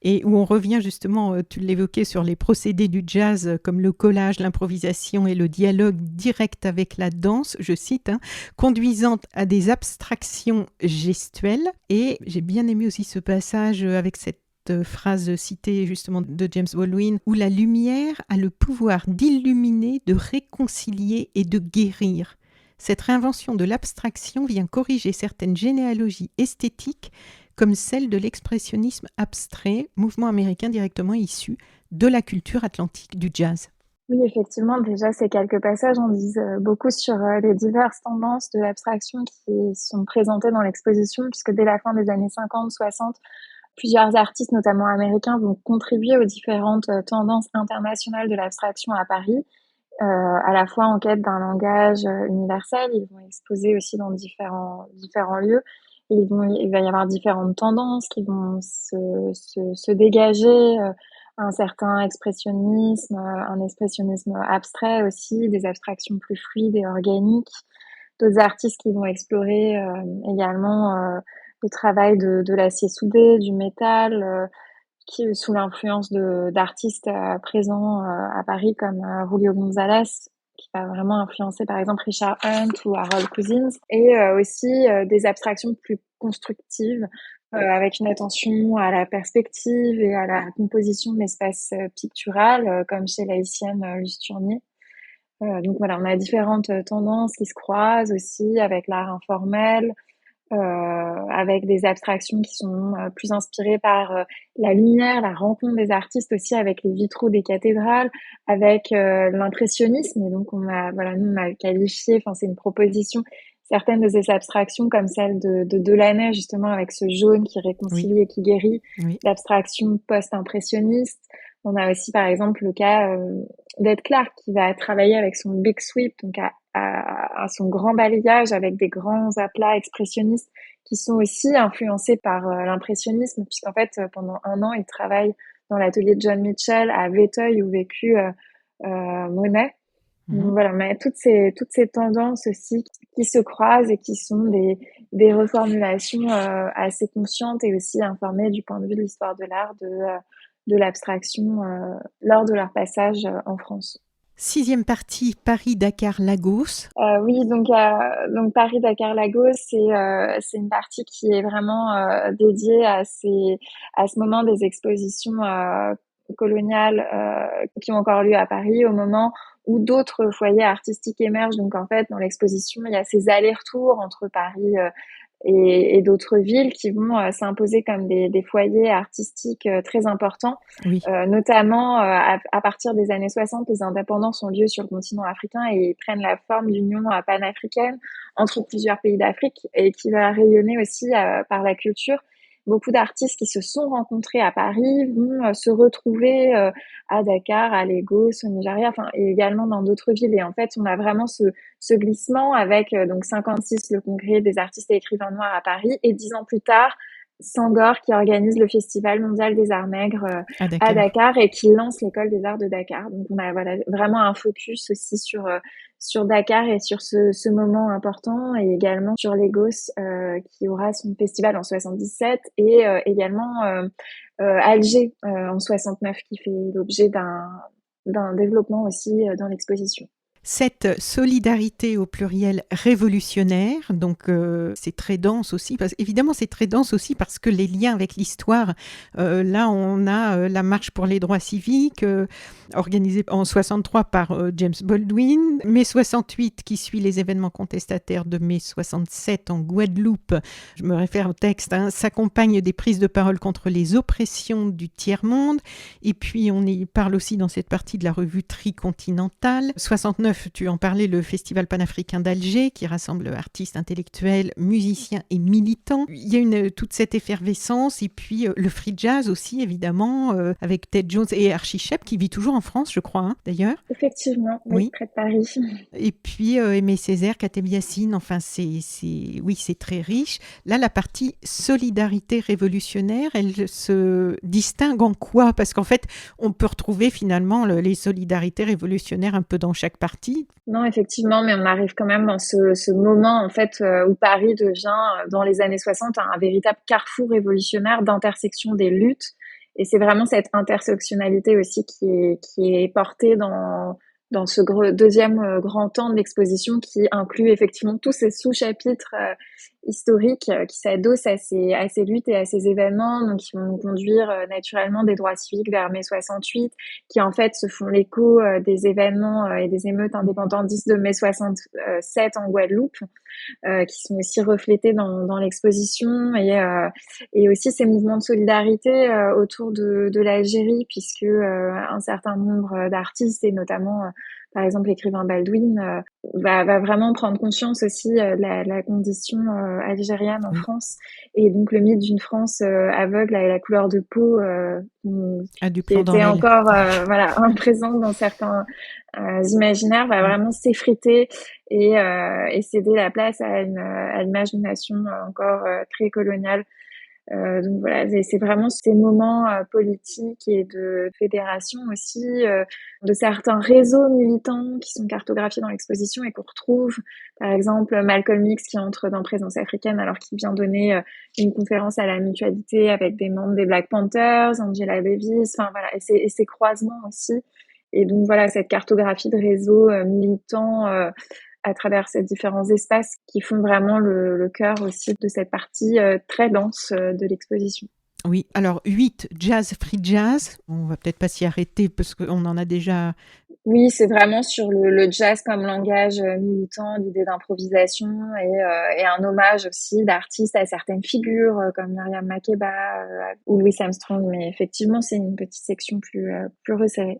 et où on revient justement, tu l'évoquais, sur les procédés du jazz, comme le collage, l'improvisation et le dialogue direct avec la danse, je cite, hein, conduisant à des abstractions gestuelles. Et j'ai bien aimé aussi ce passage avec cette phrase citée justement de James Baldwin, où la lumière a le pouvoir d'illuminer, de réconcilier et de guérir. Cette réinvention de l'abstraction vient corriger certaines généalogies esthétiques, comme celle de l'expressionnisme abstrait, mouvement américain directement issu de la culture atlantique du jazz. Oui, effectivement, déjà, ces quelques passages en disent beaucoup sur les diverses tendances de l'abstraction qui sont présentées dans l'exposition, puisque dès la fin des années 50-60, plusieurs artistes, notamment américains, vont contribuer aux différentes tendances internationales de l'abstraction à Paris. À la fois en quête d'un langage universel, ils vont exposer aussi dans différents lieux. Et il va y avoir différentes tendances qui vont se dégager, un certain expressionnisme, un expressionnisme abstrait aussi, des abstractions plus fluides et organiques. D'autres artistes qui vont explorer également le travail de l'acier soudé, du métal, qui sous l'influence d'artistes présents à Paris comme Julio González, qui va vraiment influencer par exemple Richard Hunt ou Harold Cousins, et aussi des abstractions plus constructives, avec une attention à la perspective et à la composition de l'espace pictural, comme chez la haïtienne Lusturnier. Donc voilà, on a différentes tendances qui se croisent aussi avec l'art informel, avec des abstractions qui sont plus inspirées par la lumière, la rencontre des artistes aussi avec les vitraux des cathédrales, avec l'impressionnisme. Et donc nous on a qualifié, enfin c'est une proposition, certaines de ces abstractions comme celle de Delaunay justement avec ce jaune qui réconcilie Oui. et qui guérit, Oui. l'abstraction post-impressionniste. On a aussi par exemple le cas d'Ed Clark qui va travailler avec son big sweep, donc à son grand balayage avec des grands aplats expressionnistes qui sont aussi influencés par l'impressionnisme, puisqu'en fait, pendant un an, il travaille dans l'atelier de John Mitchell à Véteuil où vécut Monet. Donc voilà, on a toutes ces tendances aussi qui se croisent et qui sont des reformulations assez conscientes et aussi informées du point de vue de l'histoire de l'art, de l'abstraction lors de leur passage en France. Sixième partie, Paris-Dakar-Lagos. Oui, donc Paris-Dakar-Lagos, c'est une partie qui est vraiment dédiée à ce moment des expositions coloniales qui ont encore lieu à Paris, au moment où d'autres foyers artistiques émergent. Donc en fait, dans l'exposition, il y a ces allers-retours entre Paris et d'autres villes qui vont s'imposer comme des foyers artistiques très importants. Oui. Notamment à partir des années 60, les indépendances ont lieu sur le continent africain et prennent la forme d'union panafricaine entre plusieurs pays d'Afrique et qui va rayonner aussi par la culture. Beaucoup d'artistes qui se sont rencontrés à Paris vont se retrouver à Dakar, à Lagos, au Nigeria, enfin, et également dans d'autres villes. Et en fait, on a vraiment ce glissement avec donc 56, le congrès des artistes et écrivains noirs à Paris, et 10 ans plus tard, Sangor qui organise le Festival mondial des arts nègres à Dakar et qui lance l'école des arts de Dakar. Donc on a vraiment un focus aussi sur Dakar et sur ce moment important, et également sur Lagos qui aura son festival en 77, et également Alger en 69 qui fait l'objet d'un développement aussi dans l'exposition. Cette solidarité au pluriel révolutionnaire, donc c'est très dense aussi, évidemment c'est très dense aussi parce que les liens avec l'histoire, là on a la marche pour les droits civiques organisée en 63 par James Baldwin, mai 68 qui suit les événements contestataires de mai 67 en Guadeloupe, je me réfère au texte, s'accompagne des prises de parole contre les oppressions du tiers-monde, et puis on y parle aussi dans cette partie de la revue tricontinentale. 69 9, tu en parlais, le Festival panafricain d'Alger, qui rassemble artistes, intellectuels, musiciens et militants. Il y a toute cette effervescence, et puis le free jazz aussi, évidemment, avec Ted Jones et Archie Shepp, qui vit toujours en France, je crois, hein, d'ailleurs. Effectivement, oui, Oui. près de Paris. Et puis Aimé Césaire, Kateb Yassine, enfin oui, c'est très riche. Là, la partie solidarité révolutionnaire, elle se distingue en quoi? Parce qu'en fait, on peut retrouver finalement les solidarités révolutionnaires un peu dans chaque partie. Non, effectivement, mais on arrive quand même dans ce moment en fait où Paris devient, dans les années 60, un véritable carrefour révolutionnaire d'intersection des luttes. Et c'est vraiment cette intersectionnalité aussi qui est portée dans ce deuxième grand temps de l'exposition qui inclut effectivement tous ces sous-chapitres historiques qui s'adossent à ces luttes et à ces événements, donc qui vont nous conduire naturellement des droits civiques vers mai 68, qui en fait se font l'écho des événements et des émeutes indépendantistes de mai 67 en Guadeloupe, qui sont aussi reflétés dans l'exposition, et aussi ces mouvements de solidarité autour de l'Algérie, puisque un certain nombre d'artistes, et notamment par exemple l'écrivain Baldwin, va vraiment prendre conscience aussi de la condition algérienne en Oui. France, et donc le mythe d'une France aveugle à la couleur de peau Du qui plomb dans était l'aile. encore voilà présent dans certains imaginaires, va vraiment s'effriter et céder la place à l'image d'une nation encore très coloniale. Donc voilà, c'est vraiment ces moments politiques et de fédération aussi, de certains réseaux militants qui sont cartographiés dans l'exposition et qu'on retrouve. Par exemple, Malcolm X qui entre dans Présence africaine alors qu'il vient donner une conférence à la Mutualité avec des membres des Black Panthers, Angela Davis, enfin voilà, et ces croisements aussi. Et donc voilà, cette cartographie de réseaux militants à travers ces différents espaces qui font vraiment le cœur aussi de cette partie très dense de l'exposition. Oui, alors 8, jazz, free jazz. On va peut-être pas s'y arrêter parce qu'on en a déjà... Oui, c'est vraiment sur le jazz comme langage militant, l'idée d'improvisation et un hommage aussi d'artistes à certaines figures comme Myriam Makeba ou Louis Armstrong. Mais effectivement, c'est une petite section plus resserrée.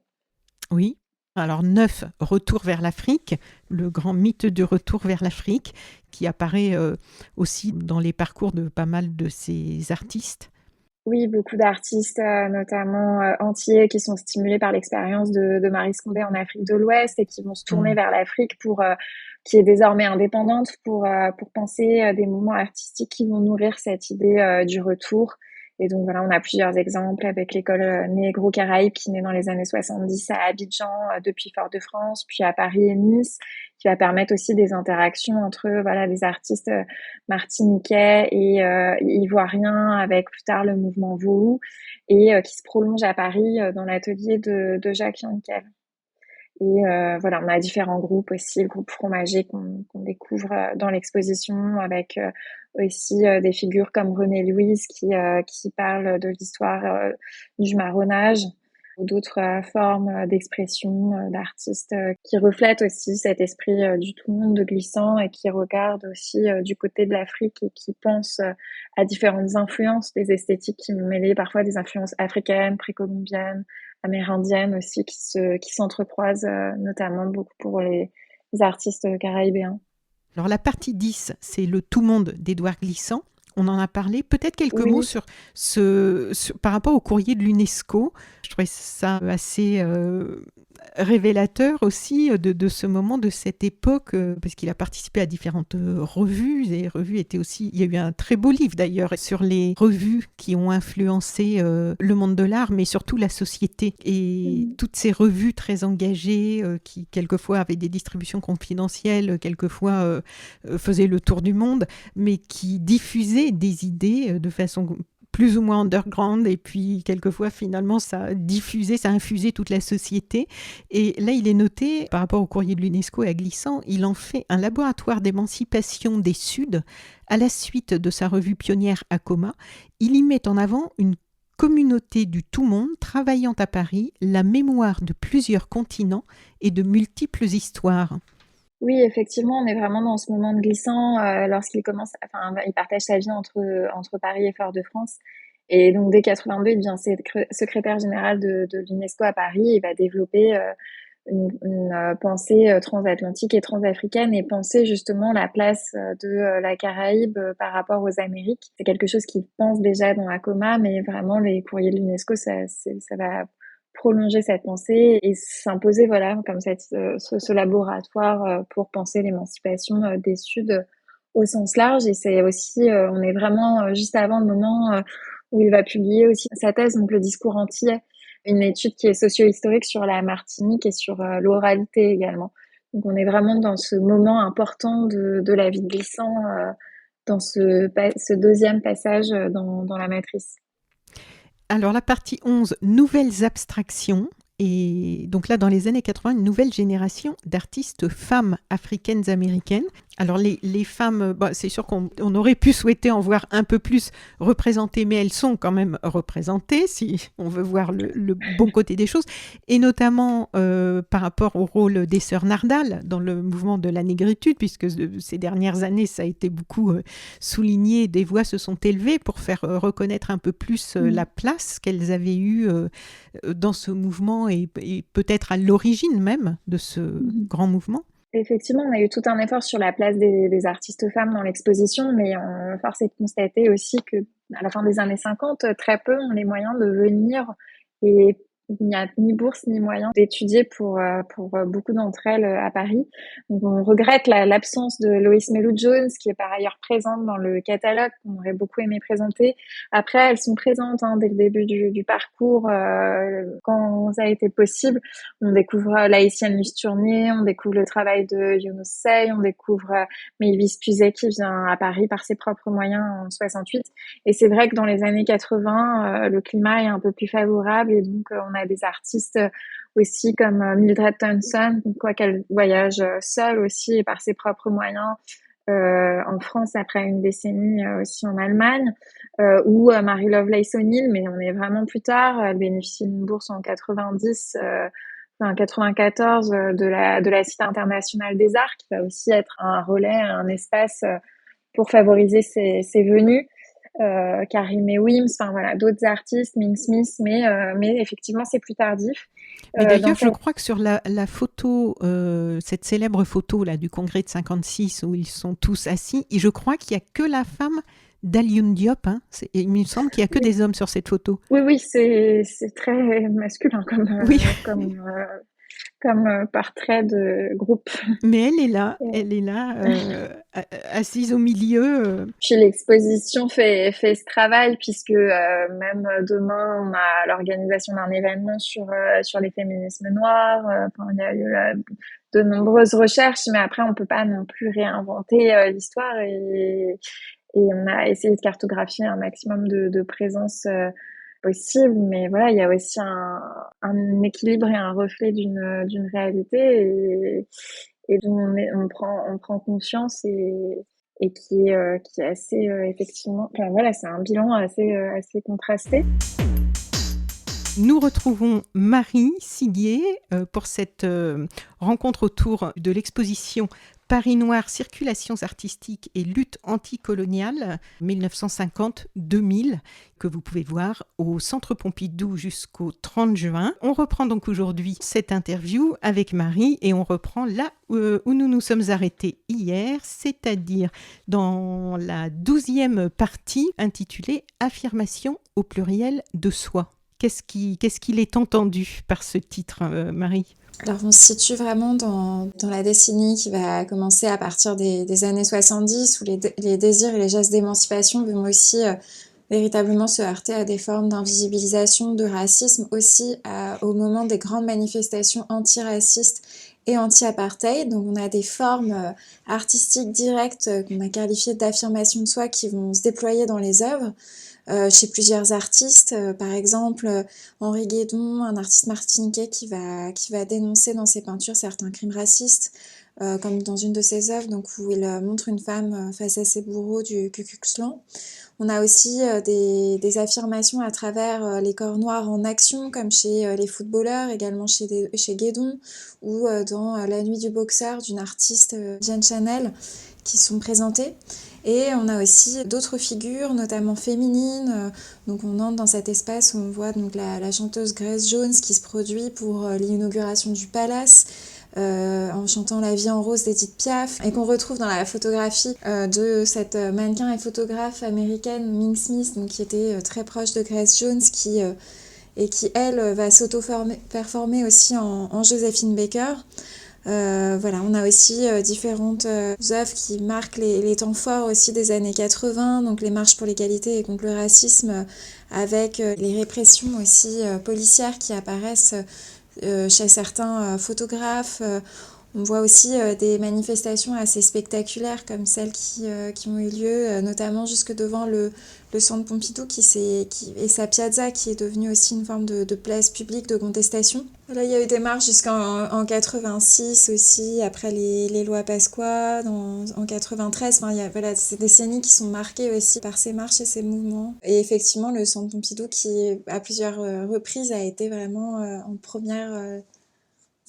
Oui. Alors 9, retour vers l'Afrique, le grand mythe du retour vers l'Afrique, qui apparaît aussi dans les parcours de pas mal de ces artistes. Oui, beaucoup d'artistes, notamment antillais, qui sont stimulés par l'expérience de Marie Scondé en Afrique de l'Ouest et qui vont se tourner vers l'Afrique qui est désormais indépendante pour penser des moments artistiques qui vont nourrir cette idée du retour. Et donc voilà, on a plusieurs exemples avec l'école Négro-Caraïbe qui naît dans les années 70 à Abidjan, depuis Fort-de-France, puis à Paris et Nice, qui va permettre aussi des interactions entre voilà des artistes martiniquais et ivoiriens avec plus tard le mouvement Vohou, et qui se prolonge à Paris dans l'atelier de Jacques Yankel. Et voilà, on a différents groupes aussi, le groupe Fromager qu'on découvre dans l'exposition, avec aussi des figures comme René Louise qui parle de l'histoire du marronnage, ou d'autres formes d'expression d'artistes qui reflètent aussi cet esprit du tout monde de glissant et qui regardent aussi du côté de l'Afrique et qui pensent à différentes influences des esthétiques qui mêlent parfois des influences africaines, précolombiennes, amérindiennes aussi qui s'entrecroisent, notamment beaucoup pour les artistes caribéens. Alors la partie 10, c'est le tout monde d'Édouard Glissant. On en a parlé. Peut-être quelques mots sur par rapport au courrier de l'UNESCO. Je trouvais ça assez révélateur aussi de ce moment, de cette époque, parce qu'il a participé à différentes revues. Les revues étaient aussi... Il y a eu un très beau livre d'ailleurs sur les revues qui ont influencé le monde de l'art, mais surtout la société. Et toutes ces revues très engagées, qui quelquefois avaient des distributions confidentielles, quelquefois faisaient le tour du monde, mais qui diffusaient des idées de façon plus ou moins underground, et puis quelquefois finalement ça a infusé toute la société. Et là il est noté, par rapport au courrier de l'UNESCO et à Glissant, il en fait un laboratoire d'émancipation des Suds à la suite de sa revue pionnière Acoma. Il y met en avant une communauté du tout monde travaillant à Paris la mémoire de plusieurs continents et de multiples histoires. Oui, effectivement, on est vraiment dans ce moment de glissant lorsqu'il commence, enfin, il partage sa vie entre Paris et Fort-de-France. Et donc, dès 82, il devient secrétaire général de l'UNESCO à Paris et va développer une pensée transatlantique et transafricaine et penser justement la place de la Caraïbe par rapport aux Amériques. C'est quelque chose qu'ils pensent déjà dans Acoma, mais vraiment les courriers de l'UNESCO, ça va prolonger cette pensée et s'imposer voilà comme ce laboratoire pour penser l'émancipation des Suds au sens large. Et c'est aussi, on est vraiment juste avant le moment où il va publier aussi sa thèse, donc le discours antillais, une étude qui est socio-historique sur la Martinique et sur l'oralité également. Donc on est vraiment dans ce moment important de la vie de Glissant, dans ce deuxième passage dans la matrice. Alors la partie 11, nouvelles abstractions. Et donc là, dans les années 80, une nouvelle génération d'artistes femmes africaines américaines. Alors les femmes, c'est sûr qu'on aurait pu souhaiter en voir un peu plus représentées, mais elles sont quand même représentées, si on veut voir le bon côté des choses, et notamment par rapport au rôle des sœurs Nardal dans le mouvement de la négritude, puisque ces dernières années, ça a été beaucoup souligné, des voix se sont élevées pour faire reconnaître un peu plus la place qu'elles avaient eue dans ce mouvement et peut-être à l'origine même de ce grand mouvement. Effectivement, on a eu tout un effort sur la place des artistes femmes dans l'exposition, mais force est de constater aussi que à la fin des années 50, très peu ont les moyens de venir et il n'y a ni bourse ni moyen d'étudier pour beaucoup d'entre elles à Paris. Donc on regrette l'absence de Lois Mellow-Jones, qui est par ailleurs présente dans le catalogue, qu'on aurait beaucoup aimé présenter. Après, elles sont présentes dès le début du parcours, quand ça a été possible. On découvre Laïtienne Lusturnier, on découvre le travail de Younous Sey, on découvre Maëlys Puzet qui vient à Paris par ses propres moyens en 68. Et c'est vrai que dans les années 80, le climat est un peu plus favorable et donc on a des artistes aussi comme Mildred Thompson, quoiqu'elle voyage seule aussi et par ses propres moyens en France après une décennie aussi en Allemagne, ou Mary Lovelace O'Neill, mais on est vraiment plus tard. Elle bénéficie d'une bourse en 90. 94 de la Cité internationale des arts, qui va aussi être un relais, un espace pour favoriser ces venues. Karim Wims, enfin voilà, d'autres artistes, Ming Smith, mais effectivement c'est plus tardif. Mais d'ailleurs, je crois que sur la photo, cette célèbre photo là du congrès de 56 où ils sont tous assis, et je crois qu'il n'y a que la femme d'Alioune Diop. Il me semble qu'il n'y a que des hommes sur cette photo. Oui, c'est très masculin comme portrait de groupe. Mais elle est là, assise au milieu. Puis l'exposition fait ce travail puisque même demain on a l'organisation d'un événement sur les féminismes noirs. Il y a eu de nombreuses recherches, mais après on peut pas non plus réinventer l'histoire et on a essayé de cartographier un maximum de présence possible, mais voilà, il y a aussi un équilibre et un reflet d'une réalité et dont on prend conscience et qui est assez effectivement, enfin voilà, c'est un bilan assez contrasté. Nous retrouvons Marie Siguier pour cette rencontre autour de l'exposition Paris Noir, circulations artistiques et lutte anticoloniale 1950-2000 que vous pouvez voir au Centre Pompidou jusqu'au 30 juin. On reprend donc aujourd'hui cette interview avec Marie et on reprend là où nous nous sommes arrêtés hier, c'est-à-dire dans la 12e partie intitulée « Affirmation au pluriel de soi ». Qu'est-ce qu'il est entendu par ce titre, Marie ? Alors on se situe vraiment dans la décennie qui va commencer à partir des années 70 où les désirs et les gestes d'émancipation vont aussi véritablement se heurter à des formes d'invisibilisation, de racisme, aussi au moment des grandes manifestations antiracistes et anti-apartheid. Donc on a des formes artistiques directes qu'on a qualifiées d'affirmation de soi qui vont se déployer dans les œuvres. Chez plusieurs artistes, par exemple Henri Guédon, un artiste martiniquais qui va dénoncer dans ses peintures certains crimes racistes, comme dans une de ses œuvres, donc où il montre une femme face à ses bourreaux du Ku Klux Klan. On a aussi des affirmations à travers les corps noirs en action, comme chez les footballeurs, également chez Guédon, ou dans La nuit du boxeur d'une artiste, Jane Chanel, qui sont présentées. Et on a aussi d'autres figures, notamment féminines. Donc on entre dans cet espace où on voit donc la chanteuse Grace Jones qui se produit pour l'inauguration du Palace. En chantant La vie en rose d'Edith Piaf, et qu'on retrouve dans la photographie de cette mannequin et photographe américaine Ming Smith, donc, qui était très proche de Grace Jones, et qui elle va s'auto-performer aussi en Josephine Baker. Voilà, on a aussi différentes œuvres qui marquent les temps forts aussi des années 80, donc les marches pour l'égalité et contre le racisme, avec les répressions aussi policières qui apparaissent chez certains photographes. On voit aussi des manifestations assez spectaculaires comme celles qui ont eu lieu, notamment jusque devant le centre Pompidou et sa piazza qui est devenue aussi une forme de place publique de contestation. Là, il y a eu des marches jusqu'en 86 aussi, après les lois Pasqua, en 93. Enfin, voilà, c'est des décennies qui sont marquées aussi par ces marches et ces mouvements. Et effectivement, le centre Pompidou, qui à plusieurs reprises a été vraiment en première...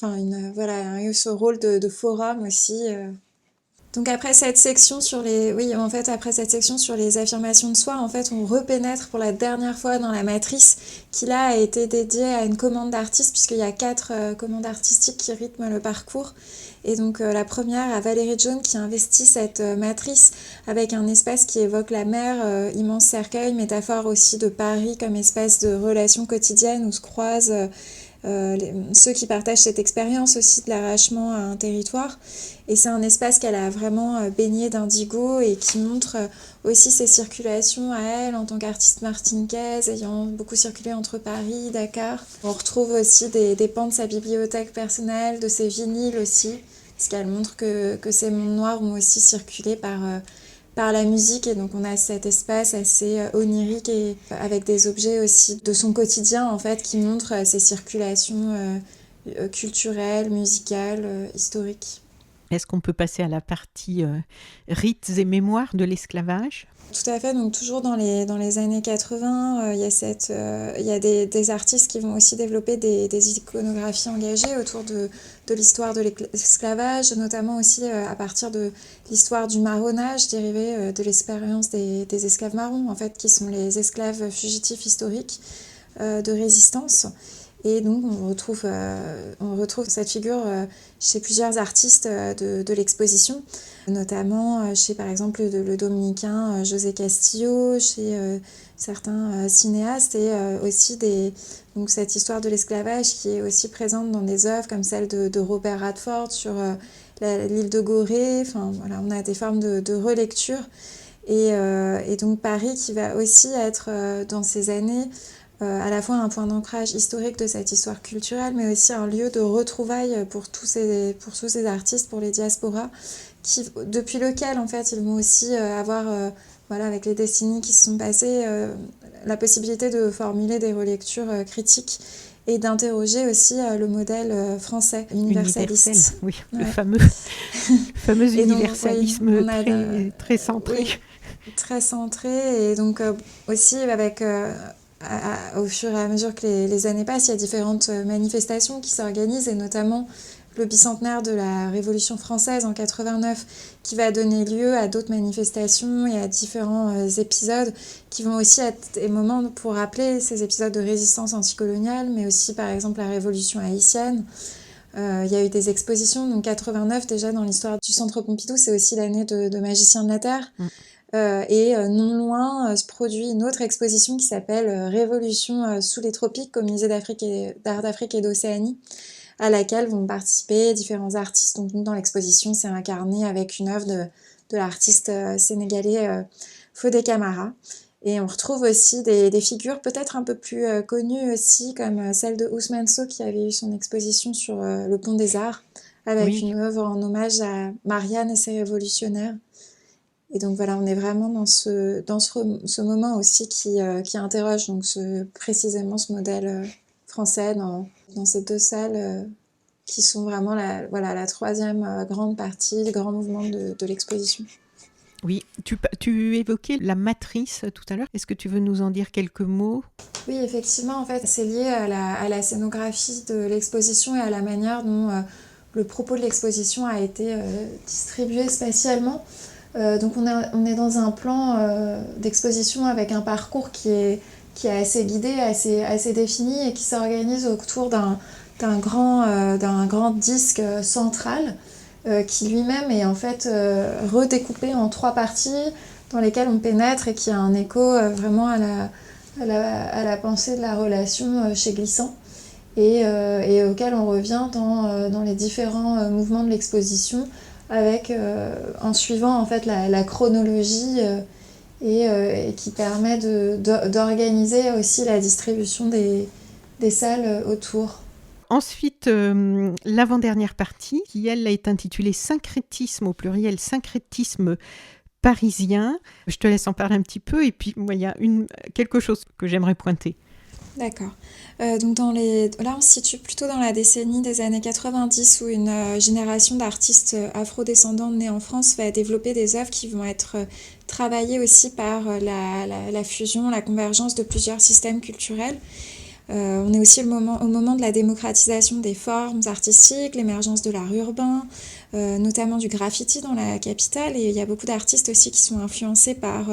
Enfin, voilà, a eu ce rôle de forum aussi. Donc après cette section sur après cette section sur les affirmations de soi, en fait, on repénètre pour la dernière fois dans la matrice qui là a été dédiée à une commande d'artistes, puisqu'il y a 4 commandes artistiques qui rythment le parcours. Et donc la première à Valérie Jones qui investit cette matrice avec un espace qui évoque la mer, immense cercueil, métaphore aussi de Paris comme espace de relation quotidienne où se croisent ceux qui partagent cette expérience aussi de l'arrachement à un territoire. Et c'est un espace qu'elle a vraiment baigné d'indigo et qui montre aussi ses circulations à elle en tant qu'artiste martiniquaise, ayant beaucoup circulé entre Paris, Dakar. On retrouve aussi des pans de sa bibliothèque personnelle, de ses vinyles aussi, parce qu'elle montre que ces mondes noirs ont aussi circulé par la musique, et donc on a cet espace assez onirique et avec des objets aussi de son quotidien en fait qui montrent ces circulations culturelles, musicales, historiques. Est-ce qu'on peut passer à la partie rites et mémoires de l'esclavage ? Tout à fait, donc toujours dans les années 80, il y a des artistes qui vont aussi développer des iconographies engagées autour de l'histoire de l'esclavage, notamment aussi à partir de l'histoire du marronnage dérivé de l'expérience des esclaves marrons, en fait, qui sont les esclaves fugitifs historiques de résistance. Et donc on retrouve cette figure chez plusieurs artistes de l'exposition, notamment chez par exemple le dominicain José Castillo, chez certains cinéastes, et aussi donc cette histoire de l'esclavage qui est aussi présente dans des œuvres comme celle de Robert Radford sur l'île de Gorée. Enfin, voilà, on a des formes de relecture. Et donc Paris qui va aussi être dans ces années à la fois un point d'ancrage historique de cette histoire culturelle, mais aussi un lieu de retrouvailles pour tous ces artistes, pour les diasporas, depuis lequel en fait ils vont aussi avoir, voilà, avec les décennies qui se sont passées, la possibilité de formuler des relectures critiques et d'interroger aussi le modèle français, universaliste. Universel, oui, ouais. Le fameux universalisme donc, oui, très centré. Oui, très centré, et donc aussi avec... au fur et à mesure que les années passent, il y a différentes manifestations qui s'organisent, et notamment le bicentenaire de la Révolution française en 89 qui va donner lieu à d'autres manifestations et à différents épisodes qui vont aussi être des moments pour rappeler ces épisodes de résistance anticoloniale, mais aussi par exemple la Révolution haïtienne. Il y a eu des expositions, donc 89 déjà dans l'histoire du Centre Pompidou, c'est aussi l'année de Magiciens de la Terre. Et non loin se produit une autre exposition qui s'appelle Révolution sous les tropiques au musée d'art d'Afrique et d'Océanie, à laquelle vont participer différents artistes. Donc dans l'exposition, c'est incarné avec une œuvre de l'artiste sénégalais Fodé Camara. Et on retrouve aussi des figures peut-être un peu plus connues aussi, comme celle de Ousmane Sow qui avait eu son exposition sur le Pont des Arts, avec une œuvre en hommage à Marianne et ses révolutionnaires. Et donc voilà, on est vraiment dans ce moment aussi qui interroge donc précisément ce modèle français dans ces deux salles qui sont vraiment la troisième grande partie, le grand mouvement de l'exposition. Oui, tu évoquais la matrice tout à l'heure. Est-ce que tu veux nous en dire quelques mots ? Oui, effectivement, en fait, c'est lié à la scénographie de l'exposition et à la manière dont le propos de l'exposition a été distribué spatialement. Donc on est dans un plan d'exposition avec un parcours qui est assez guidé, assez défini et qui s'organise autour d'un grand disque central qui lui-même est en fait redécoupé en 3 parties dans lesquelles on pénètre et qui a un écho vraiment à la pensée de la relation chez Glissant et auquel on revient dans les différents mouvements de l'exposition avec, en suivant en fait la chronologie et qui permet d'organiser aussi la distribution des salles autour. Ensuite, l'avant-dernière partie, qui elle est intitulée Syncrétisme au pluriel, syncrétisme parisien. Je te laisse en parler un petit peu et puis moi, il y a quelque chose que j'aimerais pointer. D'accord. Donc là, on se situe plutôt dans la décennie des années 90 où une génération d'artistes afrodescendants nés en France va développer des œuvres qui vont être travaillées aussi par la fusion, la convergence de plusieurs systèmes culturels. On est aussi au moment de la démocratisation des formes artistiques, l'émergence de l'art urbain, notamment du graffiti dans la capitale. Et il y a beaucoup d'artistes aussi qui sont influencés par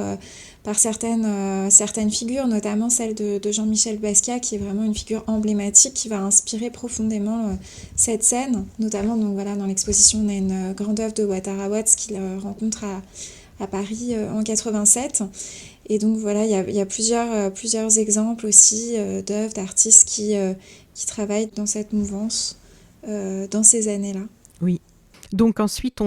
certaines figures, notamment celle de Jean-Michel Basquiat, qui est vraiment une figure emblématique qui va inspirer profondément cette scène. Notamment donc, voilà, dans l'exposition, on a une grande œuvre de Ouattara Watts qu'il rencontre à Paris en 87. Et donc voilà, il y a plusieurs exemples aussi d'œuvres, d'artistes qui travaillent dans cette mouvance dans ces années-là. Oui. Donc ensuite,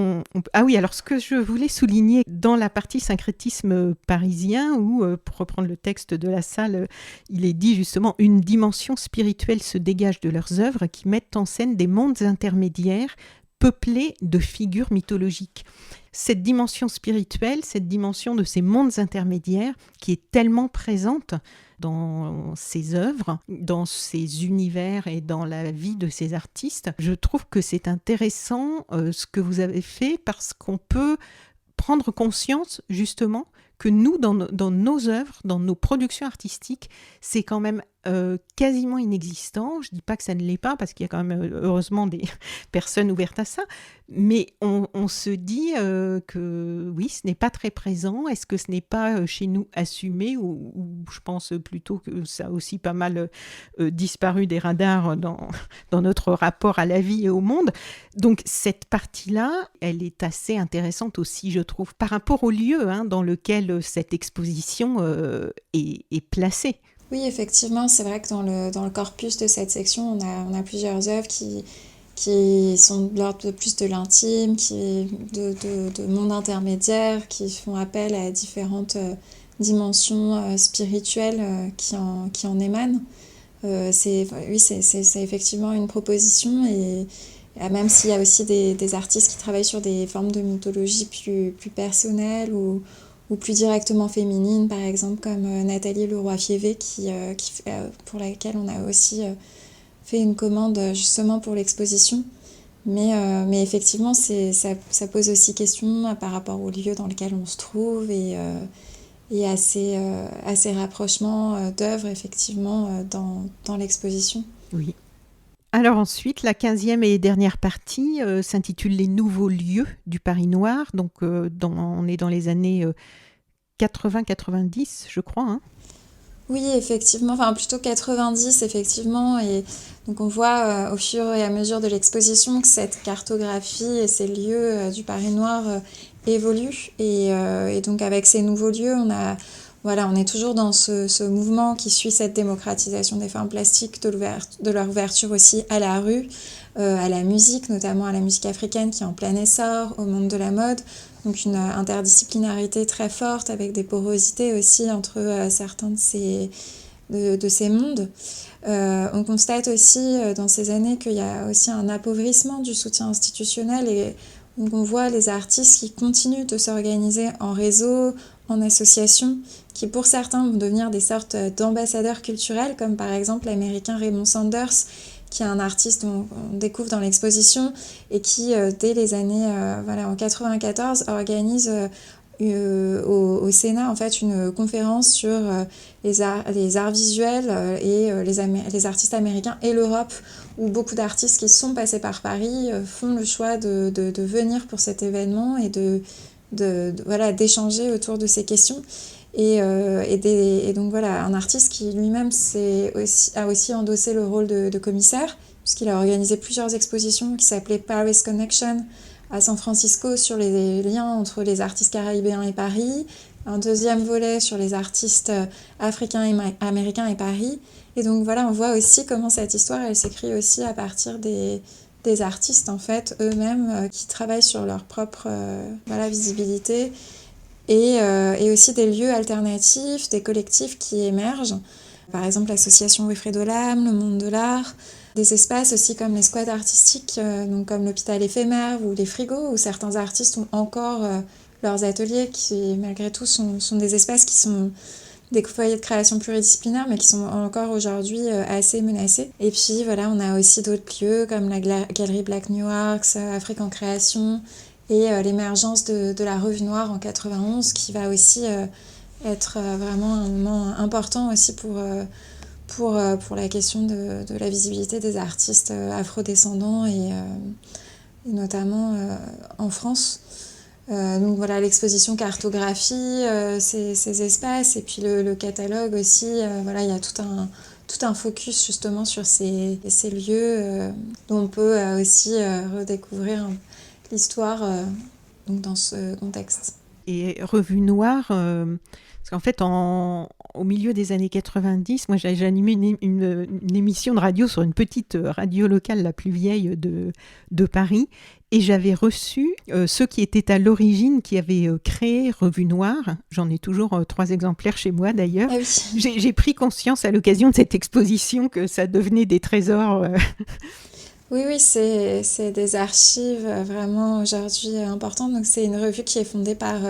ah oui, alors ce que je voulais souligner dans la partie syncrétisme parisien, où, pour reprendre le texte de la salle, il est dit justement « Une dimension spirituelle se dégage de leurs œuvres qui mettent en scène des mondes intermédiaires peuplés de figures mythologiques ». Cette dimension spirituelle, cette dimension de ces mondes intermédiaires qui est tellement présente dans ces œuvres, dans ces univers et dans la vie de ces artistes, je trouve que c'est intéressant ce que vous avez fait parce qu'on peut prendre conscience justement que nous, dans nos œuvres, dans nos productions artistiques, c'est quand même quasiment inexistant. Je ne dis pas que ça ne l'est pas, parce qu'il y a quand même heureusement des personnes ouvertes à ça, mais on se dit que oui, ce n'est pas très présent. Est-ce que ce n'est pas chez nous assumé, ou je pense plutôt que ça a aussi pas mal disparu des radars dans notre rapport à la vie et au monde. Donc cette partie-là, elle est assez intéressante aussi, je trouve, par rapport au lieu dans lequel cette exposition est placée. Oui, effectivement, c'est vrai que dans le corpus de cette section, on a plusieurs œuvres qui sont de l'ordre plus de l'intime, de monde intermédiaire, qui font appel à différentes dimensions spirituelles qui en émanent. C'est effectivement une proposition et même s'il y a aussi des artistes qui travaillent sur des formes de mythologie plus personnelles ou plus directement féminines, par exemple comme Nathalie Leroy-Fievé pour laquelle on a aussi fait une commande justement pour l'exposition. Mais effectivement, ça pose aussi question par rapport au lieu dans lequel on se trouve et à ces rapprochements d'œuvres effectivement dans l'exposition. Oui. Alors ensuite, la 15e et dernière partie s'intitule « Les nouveaux lieux du Paris noir ». Donc on est dans les années 80-90, je crois. Oui, effectivement, enfin plutôt 90, effectivement. Et donc on voit au fur et à mesure de l'exposition que cette cartographie et ces lieux du Paris noir évoluent. Et donc avec ces nouveaux lieux, on est toujours dans ce mouvement qui suit cette démocratisation des formes plastiques, de leur ouverture aussi à la rue, à la musique, notamment à la musique africaine qui est en plein essor, au monde de la mode. Donc une interdisciplinarité très forte avec des porosités aussi entre certains de ces mondes. On constate aussi dans ces années qu'il y a aussi un appauvrissement du soutien institutionnel et donc on voit les artistes qui continuent de s'organiser en réseau, en association, qui pour certains vont devenir des sortes d'ambassadeurs culturels, comme par exemple l'américain Raymond Sanders, qui est un artiste qu'on découvre dans l'exposition et qui, dès les années en 94, organise au Sénat en fait, une conférence sur les arts visuels et les artistes américains et l'Europe, où beaucoup d'artistes qui sont passés par Paris font le choix de venir pour cet événement et de voilà, d'échanger autour de ces questions. Et donc voilà, un artiste qui lui-même a aussi endossé le rôle de commissaire, puisqu'il a organisé plusieurs expositions qui s'appelaient Paris Connection à San Francisco sur les liens entre les artistes caribéens et Paris, un deuxième volet sur les artistes africains et américains et Paris. Et donc voilà, on voit aussi comment cette histoire, elle s'écrit aussi à partir des artistes en fait eux-mêmes qui travaillent sur leur propre visibilité et aussi des lieux alternatifs, des collectifs qui émergent. Par exemple l'association Wilfredo Lam, le Monde de l'Art, des espaces aussi comme les squats artistiques, donc comme l'hôpital éphémère ou les frigos, où certains artistes ont encore leurs ateliers qui malgré tout sont des espaces qui sont des foyers de création pluridisciplinaires mais qui sont encore aujourd'hui assez menacés. Et puis voilà, on a aussi d'autres lieux comme la galerie Black New Arcs, Afrique en création et l'émergence de la Revue Noire en 91 qui va aussi être vraiment un moment important aussi pour la question de la visibilité des artistes afrodescendants et notamment en France. Donc voilà, l'exposition cartographie ces espaces et puis le catalogue aussi. Voilà, il y a tout un focus justement sur ces lieux dont on peut aussi redécouvrir l'histoire donc dans ce contexte. Et Revue Noire, parce qu'en fait, au milieu des années 90, moi j'ai animé une émission de radio sur une petite radio locale, la plus vieille de Paris, et j'avais reçu ceux qui étaient à l'origine, qui avaient créé Revue Noire. J'en ai toujours 3 exemplaires chez moi d'ailleurs. Ah oui. J'ai pris conscience à l'occasion de cette exposition que ça devenait des trésors. Oui, c'est des archives vraiment aujourd'hui importantes. Donc, c'est une revue qui est fondée par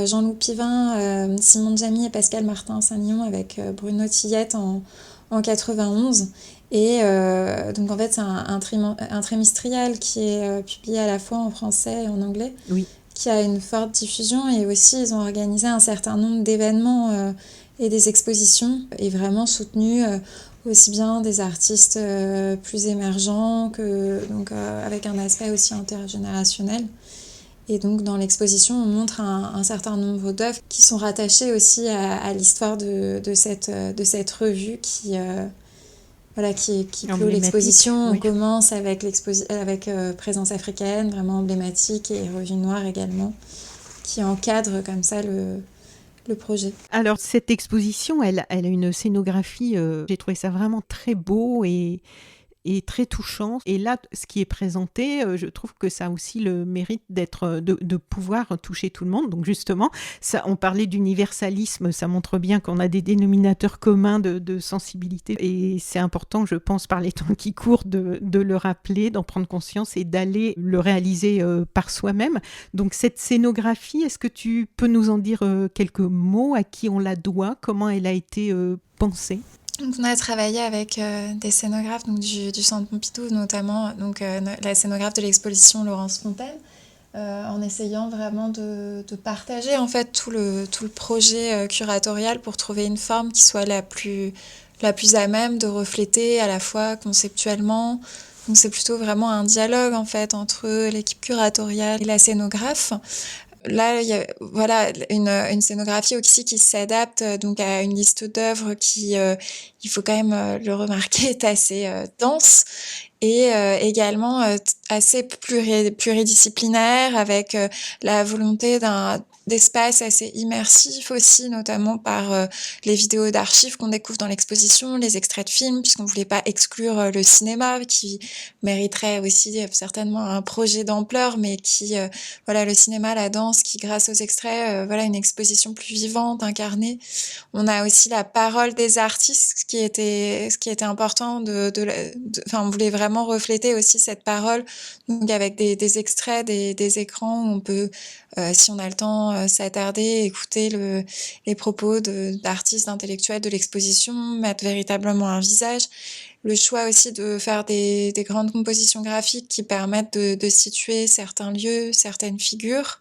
Jean-Loup Pivin, Simon Djamy et Pascal Martin-Saint-Lyon avec Bruno Tillette en 91. Et donc, en fait, c'est un trimestriel qui est publié à la fois en français et en anglais, Oui. qui a une forte diffusion. Et aussi, ils ont organisé un certain nombre d'événements et des expositions et vraiment soutenu aussi bien des artistes plus émergents donc avec un aspect aussi intergénérationnel. Et donc dans l'exposition, on montre un certain nombre d'œuvres qui sont rattachées aussi à l'histoire de cette revue qui clôt l'exposition. Oui. On commence avec Présence africaine, vraiment emblématique, et Revue Noire également, qui encadre comme ça le projet. Alors, cette exposition, elle a une scénographie, j'ai trouvé ça vraiment très beau et très touchant. Et là, ce qui est présenté, je trouve que ça a aussi le mérite de pouvoir toucher tout le monde. Donc justement, on parlait d'universalisme, ça montre bien qu'on a des dénominateurs communs de sensibilité. Et c'est important, je pense, par les temps qui courent, de le rappeler, d'en prendre conscience et d'aller le réaliser par soi-même. Donc cette scénographie, est-ce que tu peux nous en dire quelques mots, à qui on la doit, comment elle a été pensée ? Donc, on a travaillé avec des scénographes donc, du Centre Pompidou, notamment la scénographe de l'exposition Laurence Fontaine, en essayant vraiment de partager en fait tout le projet curatorial pour trouver une forme qui soit la plus à même de refléter à la fois conceptuellement. Donc c'est plutôt vraiment un dialogue en fait entre l'équipe curatoriale et la scénographe. Là, il y a une scénographie aussi qui s'adapte donc à une liste d'œuvres qui, il faut quand même le remarquer, est assez dense et également assez pluridisciplinaire avec la volonté d'espace assez immersif aussi, notamment par les vidéos d'archives qu'on découvre dans l'exposition, les extraits de films, puisqu'on voulait pas exclure le cinéma qui mériterait aussi certainement un projet d'ampleur, mais qui le cinéma, la danse, qui grâce aux extraits, une exposition plus vivante, incarnée. On a aussi la parole des artistes, ce qui était important on voulait vraiment refléter aussi cette parole, donc avec des extraits, des écrans où on peut, si on a le temps, s'attarder, écouter les propos d'artistes, d'intellectuels de l'exposition, mettre véritablement un visage. Le choix aussi de faire des grandes compositions graphiques qui permettent de situer certains lieux, certaines figures.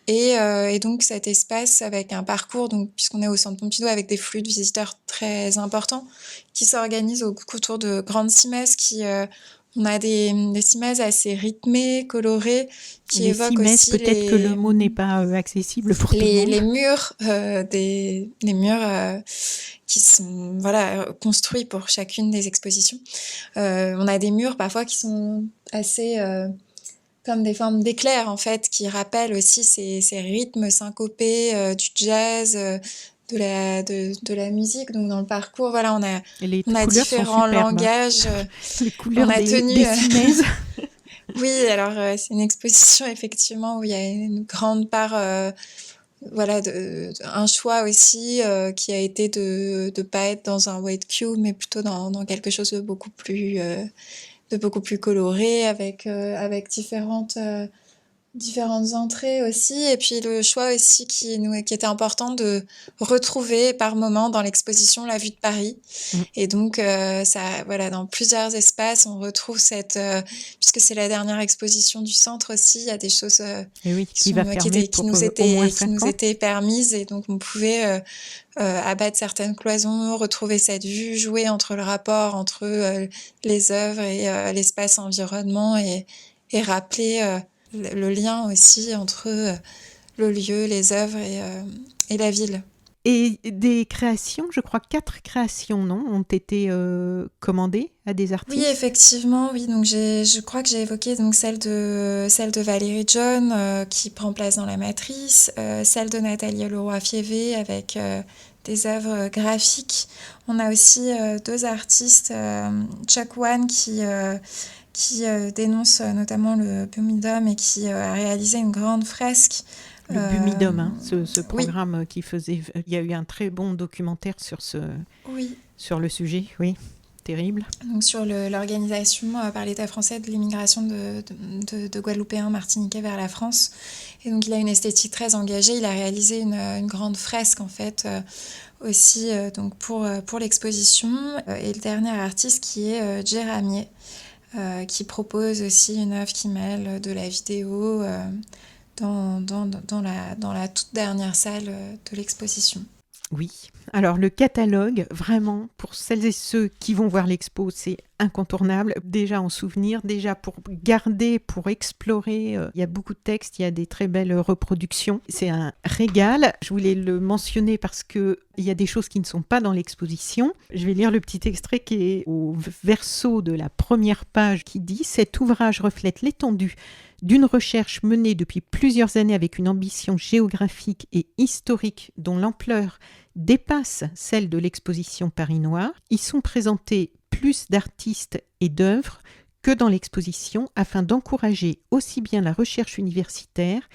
Et donc cet espace avec un parcours, donc puisqu'on est au Centre Pompidou, avec des flux de visiteurs très importants qui s'organisent autour de grandes cimaises qui On a des cimaises assez rythmées, colorées, qui Les évoquent cimaises, aussi peut-être que le mot n'est pas accessible pour tout le monde. les murs, les murs qui sont construits pour chacune des expositions. On a des murs parfois qui sont assez comme des formes d'éclairs en fait, qui rappellent aussi ces rythmes syncopés du jazz, de la musique. Donc dans le parcours, voilà, Et les on a couleurs sont différents superbes. langages. Les On couleurs a tenu. des cimaises. Oui, alors c'est une exposition effectivement où il y a une grande part, un choix aussi qui a été de pas être dans un white cube, mais plutôt dans quelque chose de beaucoup plus coloré, avec différentes entrées aussi, et puis le choix aussi qui était important de retrouver par moment dans l'exposition la vue de Paris. Et donc dans plusieurs espaces on retrouve puisque c'est la dernière exposition du centre aussi, il y a des choses Et oui, qui nous étaient permises, et donc on pouvait abattre certaines cloisons, retrouver cette vue, jouer entre le rapport entre les œuvres et l'espace environnement, et rappeler le lien aussi entre le lieu, les œuvres et la ville. Et des créations, je crois 4 créations, non, ont été commandées à des artistes. Oui, effectivement, oui. Donc je crois que j'ai évoqué donc celle de Valérie John qui prend place dans la Matrice, celle de Nathalie Leroy-Fievé avec des œuvres graphiques. On a aussi 2 artistes, Chuck Wan qui dénonce notamment le Bumidum et qui a réalisé une grande fresque. Le Bumidum, ce programme oui. qui faisait... Il y a eu un très bon documentaire sur le sujet, oui, terrible. Donc sur l'organisation par l'État français de l'immigration de Guadeloupéens martiniquais vers la France. Et donc il a une esthétique très engagée, il a réalisé une grande fresque en fait, aussi donc pour l'exposition. Et le dernier artiste qui est Jay Ramier, qui propose aussi une œuvre qui mêle de la vidéo dans la toute dernière salle de l'exposition. Oui, alors le catalogue, vraiment, pour celles et ceux qui vont voir l'expo, c'est incontournable. Déjà en souvenir, déjà pour garder, pour explorer. Il y a beaucoup de textes, il y a des très belles reproductions. C'est un régal. Je voulais le mentionner parce qu'il y a des choses qui ne sont pas dans l'exposition. Je vais lire le petit extrait qui est au verso de la première page qui dit « Cet ouvrage reflète l'étendue d'une recherche menée depuis plusieurs années avec une ambition géographique et historique dont l'ampleur dépasse celle de l'exposition Paris Noir. Y sont présentés plus d'artistes et d'œuvres que dans l'exposition afin d'encourager aussi bien la recherche universitaire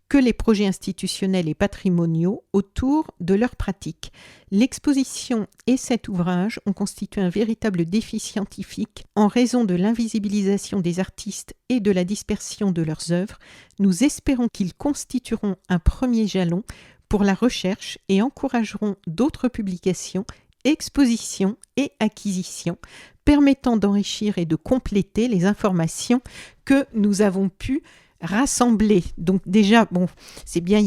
que les projets institutionnels et patrimoniaux autour de leurs pratiques. L'exposition et cet ouvrage ont constitué un véritable défi scientifique en raison de l'invisibilisation des artistes et de la dispersion de leurs œuvres. Nous espérons qu'ils constitueront un premier jalon pour la recherche et encourageront d'autres publications, expositions et acquisitions, permettant d'enrichir et de compléter les informations que nous avons pu rassembler. Donc déjà, bon, c'est bien,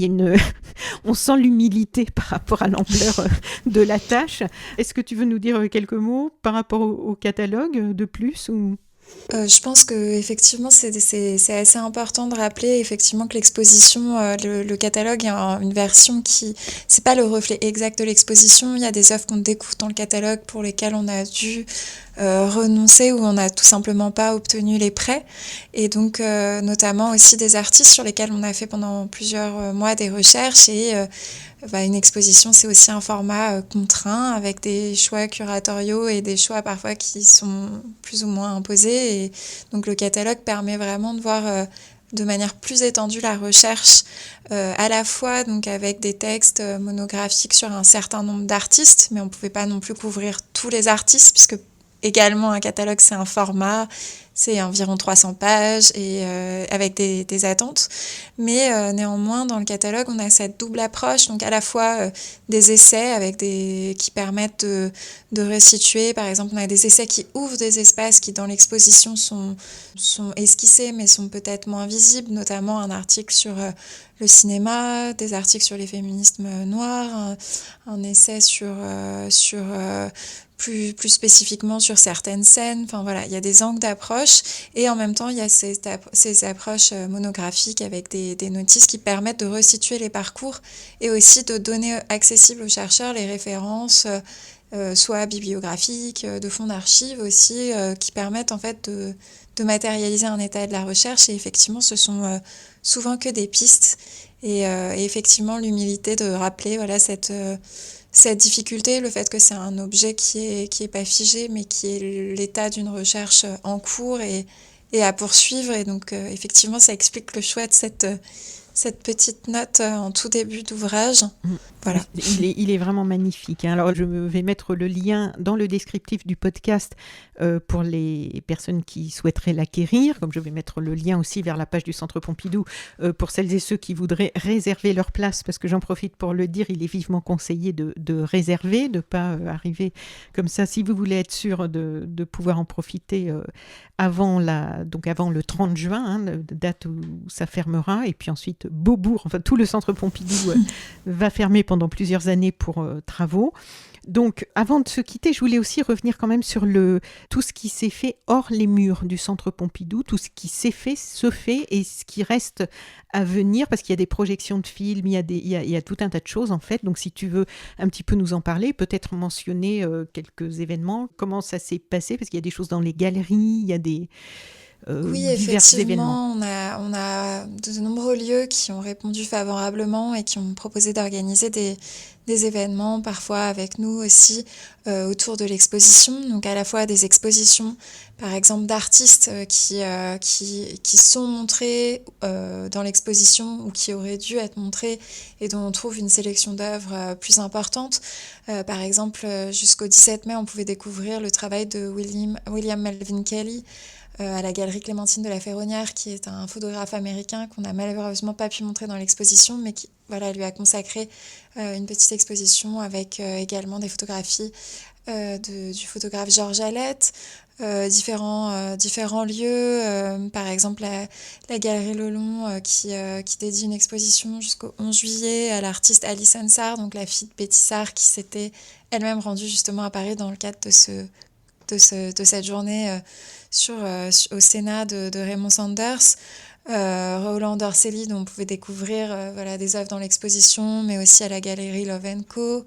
on sent l'humilité par rapport à l'ampleur de la tâche. Est-ce que tu veux nous dire quelques mots par rapport au catalogue de plus ou... Je pense que effectivement c'est assez important de rappeler effectivement que l'exposition, le catalogue est une version qui c'est pas le reflet exact de l'exposition. Il y a des œuvres qu'on découvre dans le catalogue pour lesquelles on a dû renoncer ou on n'a tout simplement pas obtenu les prêts, et donc notamment aussi des artistes sur lesquels on a fait pendant plusieurs mois des recherches, et une exposition c'est aussi un format contraint avec des choix curatoriaux et des choix parfois qui sont plus ou moins imposés, et donc le catalogue permet vraiment de voir de manière plus étendue la recherche, à la fois donc avec des textes monographiques sur un certain nombre d'artistes, mais on ne pouvait pas non plus couvrir tous les artistes puisque également un catalogue c'est un format, c'est environ 300 pages et avec des attentes, mais néanmoins dans le catalogue on a cette double approche, donc à la fois des essais avec qui permettent de restituer, par exemple on a des essais qui ouvrent des espaces qui dans l'exposition sont esquissés mais sont peut-être moins visibles, notamment un article sur le cinéma, des articles sur les féminismes noirs, un essai sur plus spécifiquement sur certaines scènes. Enfin voilà, il y a des angles d'approche et en même temps il y a ces approches monographiques avec des notices qui permettent de resituer les parcours et aussi de donner accessibles aux chercheurs les références soit bibliographiques, de fonds d'archives aussi, qui permettent en fait de matérialiser un état de la recherche. Et effectivement, ce sont souvent que des pistes. Et effectivement, l'humilité de rappeler voilà, cette difficulté, le fait que c'est un objet qui est pas figé, mais qui est l'état d'une recherche en cours et à poursuivre. Et donc, effectivement, ça explique le choix de cette petite note en tout début d'ouvrage. Voilà. Il est vraiment magnifique. Alors, je vais mettre le lien dans le descriptif du podcast pour les personnes qui souhaiteraient l'acquérir, comme je vais mettre le lien aussi vers la page du Centre Pompidou pour celles et ceux qui voudraient réserver leur place, parce que j'en profite pour le dire, il est vivement conseillé de réserver, de ne pas arriver comme ça. Si vous voulez être sûr de pouvoir en profiter avant le 30 juin, date où ça fermera, et puis ensuite Beaubourg, enfin tout le Centre Pompidou va fermer pendant plusieurs années pour travaux. Donc, avant de se quitter, je voulais aussi revenir quand même sur tout ce qui s'est fait hors les murs du Centre Pompidou, tout ce qui s'est fait, se fait, et ce qui reste à venir, parce qu'il y a des projections de films, il y a tout un tas de choses en fait. Donc, si tu veux un petit peu nous en parler, peut-être mentionner quelques événements, comment ça s'est passé, parce qu'il y a des choses dans les galeries, il y a des oui, divers événements. On a de nombreux lieux qui ont répondu favorablement et qui ont proposé d'organiser des événements, parfois avec nous aussi, autour de l'exposition. Donc à la fois des expositions, par exemple, d'artistes qui sont montrés dans l'exposition ou qui auraient dû être montrés et dont on trouve une sélection d'œuvres plus importante. Par exemple, jusqu'au 17 mai, on pouvait découvrir le travail de William Melvin Kelly, à la galerie Clémentine de la Ferronnière, qui est un photographe américain qu'on n'a malheureusement pas pu montrer dans l'exposition, mais qui lui a consacré une petite exposition avec également des photographies du photographe Georges Alette, différents lieux, par exemple la galerie Le Long qui dédie une exposition jusqu'au 11 juillet à l'artiste Alison Sarr, donc la fille de Betty Sarr, qui s'était elle-même rendue justement à Paris dans le cadre de cette journée au Sénat de Raymond Sanders. Roland Dorselli, dont on pouvait découvrir des œuvres dans l'exposition, mais aussi à la galerie Love & Co.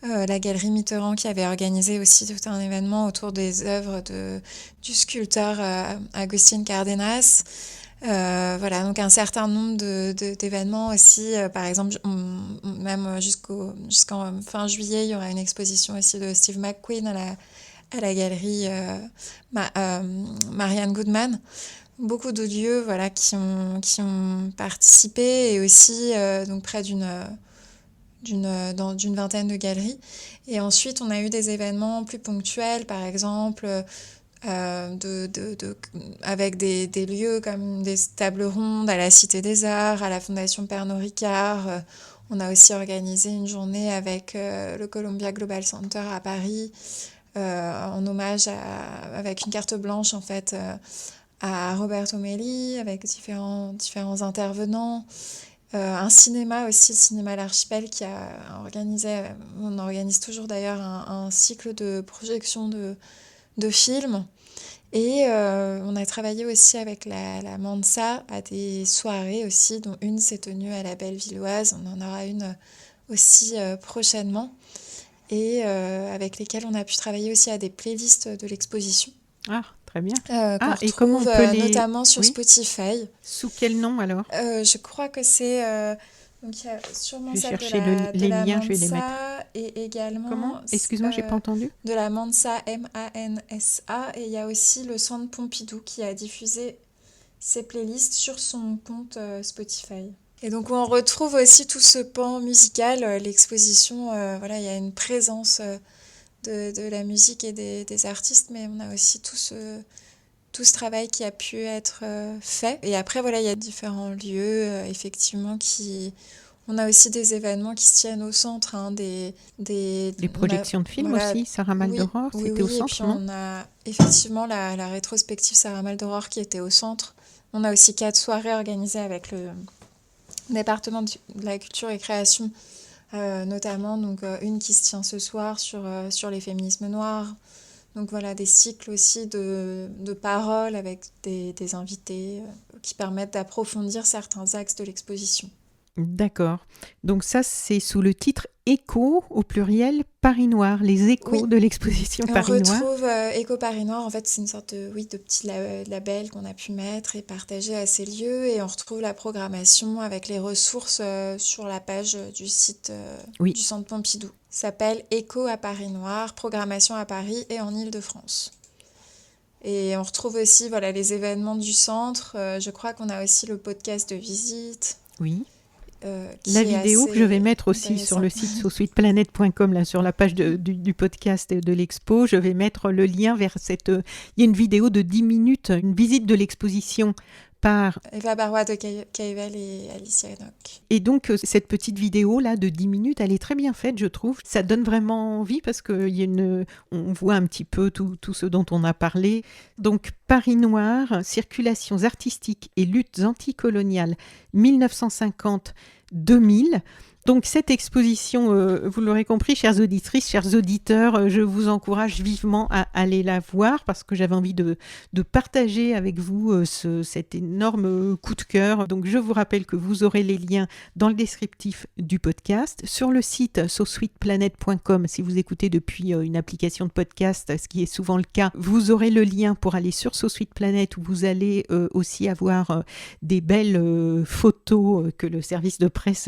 La galerie Mitterrand, qui avait organisé aussi tout un événement autour des œuvres du sculpteur Agustín Cárdenas. Donc un certain nombre d'événements aussi. Par exemple, même jusqu'en fin juillet, il y aura une exposition aussi de Steve McQueen à la galerie Marianne Goodman. Beaucoup de lieux qui ont participé, et aussi donc près d'une vingtaine de galeries. Et ensuite, on a eu des événements plus ponctuels, par exemple avec des lieux comme des tables rondes à la Cité des Arts, à la Fondation Pernod Ricard. On a aussi organisé une journée avec le Columbia Global Center à Paris, en hommage avec une carte blanche en fait à Roberto Melli, avec différents intervenants. Un cinéma aussi, le cinéma L'Archipel, qui a organisé, on organise toujours d'ailleurs un cycle de projection de films. Et on a travaillé aussi avec la Mansa à des soirées aussi, dont une s'est tenue à la Bellevilloise. On en aura une aussi prochainement. Et avec lesquelles on a pu travailler aussi à des playlists de l'exposition. Ah, très bien. Qu'on et comment on retrouve peut notamment sur Spotify. Sous quel nom alors ? Je crois que c'est... donc il y a sûrement celle les liens, je vais les mettre. Et également... Comment ? Excuse-moi, j'ai pas entendu. De la Mansa, MANSA. Et il y a aussi le Centre Pompidou qui a diffusé ses playlists sur son compte Spotify. Et donc on retrouve aussi tout ce pan musical, l'exposition, il y a une présence de la musique et des artistes, mais on a aussi tout ce travail qui a pu être fait. Et après, il y a différents lieux, effectivement, on a aussi des événements qui se tiennent au centre, des projections de films aussi, Sarah Maldoror, c'était au centre, et puis on a effectivement la rétrospective Sarah Maldoror qui était au centre. On a aussi 4 soirées organisées avec le département de la culture et création notamment donc, une qui se tient ce soir sur les féminismes noirs. Donc voilà, des cycles aussi de paroles avec des invités qui permettent d'approfondir certains axes de l'exposition. D'accord. Donc ça, c'est sous le titre Écho, au pluriel, Paris Noir, les échos de l'exposition Paris Noir. On retrouve Écho Paris Noir, en fait, c'est une sorte de petit label qu'on a pu mettre et partager à ces lieux. Et on retrouve la programmation avec les ressources sur la page du site du Centre Pompidou. Ça s'appelle Écho à Paris Noir, programmation à Paris et en Île-de-France. Et on retrouve aussi les événements du centre. Je crois qu'on a aussi le podcast de visite. Oui. La vidéo que je vais mettre aussi sur le site sosuiteplanet.com, là, sur la page du podcast et de l'expo, je vais mettre le lien vers il y a une vidéo de 10 minutes, une visite de l'exposition par Eva Barois de Caïvel et Alicia Enoch. Et donc, cette petite vidéo-là de 10 minutes, elle est très bien faite, je trouve. Ça donne vraiment envie parce on voit un petit peu tout ce dont on a parlé. Donc, Paris Noir, circulations artistiques et luttes anticoloniales 1950-2000. Donc cette exposition, vous l'aurez compris, chères auditrices, chers auditeurs, je vous encourage vivement à aller la voir parce que j'avais envie de partager avec vous cet énorme coup de cœur. Donc je vous rappelle que vous aurez les liens dans le descriptif du podcast. Sur le site sosuiteplanet.com, si vous écoutez depuis une application de podcast, ce qui est souvent le cas, vous aurez le lien pour aller sur SoSuite Planet où vous allez aussi avoir des belles photos que le service de presse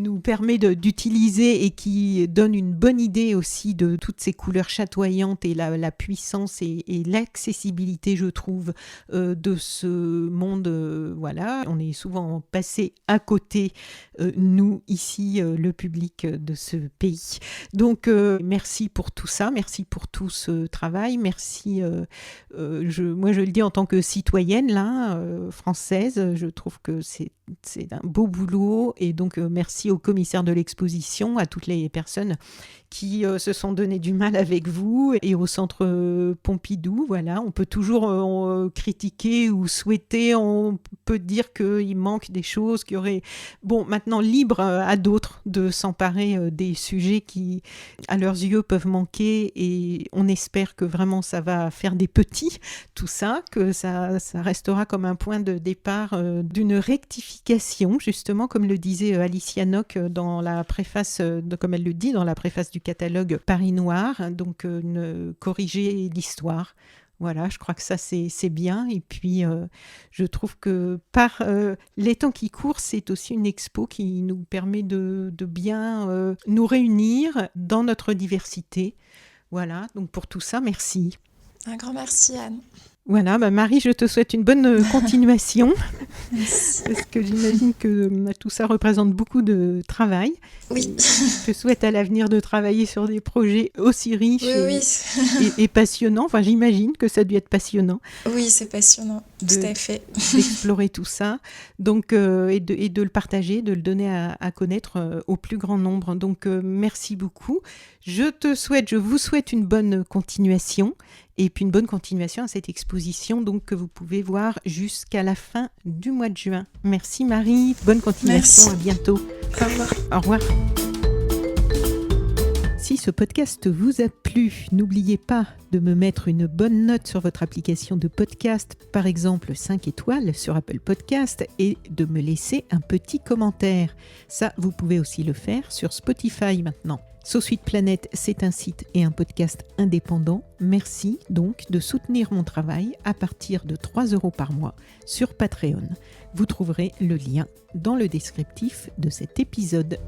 nous permet d'utiliser et qui donne une bonne idée aussi de toutes ces couleurs chatoyantes et la puissance et l'accessibilité, je trouve, de ce monde. Voilà, on est souvent passé à côté, nous, ici, le public de ce pays. Donc, merci pour tout ça, merci pour tout ce travail, merci. Moi, je le dis en tant que citoyenne là, française, je trouve que c'est un beau boulot et donc merci au commissaire de l'exposition, à toutes les personnes qui se sont donné du mal avec vous et au centre Pompidou. Voilà, on peut toujours critiquer ou souhaiter, on peut dire qu'il manque des choses, qu'il y aurait... Bon, maintenant, libre à d'autres de s'emparer des sujets qui, à leurs yeux, peuvent manquer et on espère que vraiment ça va faire des petits, tout ça, que ça restera comme un point de départ d'une rectification, justement, comme le disait Alicia Enoch dans la préface, comme elle le dit, dans la préface du catalogue Paris Noir, donc corriger l'histoire. Voilà, je crois que ça c'est bien et puis je trouve que par les temps qui courent, c'est aussi une expo qui nous permet de bien nous réunir dans notre diversité. Voilà, donc pour tout ça, merci. Un grand merci Anne. Voilà, Marie, je te souhaite une bonne continuation, parce que j'imagine que tout ça représente beaucoup de travail. Oui. Je te souhaite à l'avenir de travailler sur des projets aussi riches et passionnants. Enfin, j'imagine que ça a dû être passionnant. Oui, c'est passionnant, tout à fait. D'explorer tout ça, donc, et de le partager, de le donner à connaître au plus grand nombre. Donc, merci beaucoup. Je vous souhaite une bonne continuation. Et puis une bonne continuation à cette exposition donc, que vous pouvez voir jusqu'à la fin du mois de juin. Merci Marie, bonne continuation, merci. À bientôt. Au revoir. Au revoir. Si ce podcast vous a plu, n'oubliez pas de me mettre une bonne note sur votre application de podcast, par exemple 5 étoiles sur Apple Podcast, et de me laisser un petit commentaire. Ça, vous pouvez aussi le faire sur Spotify maintenant. SoSuite Planet, c'est un site et un podcast indépendant. Merci donc de soutenir mon travail à partir de 3 € par mois sur Patreon. Vous trouverez le lien dans le descriptif de cet épisode.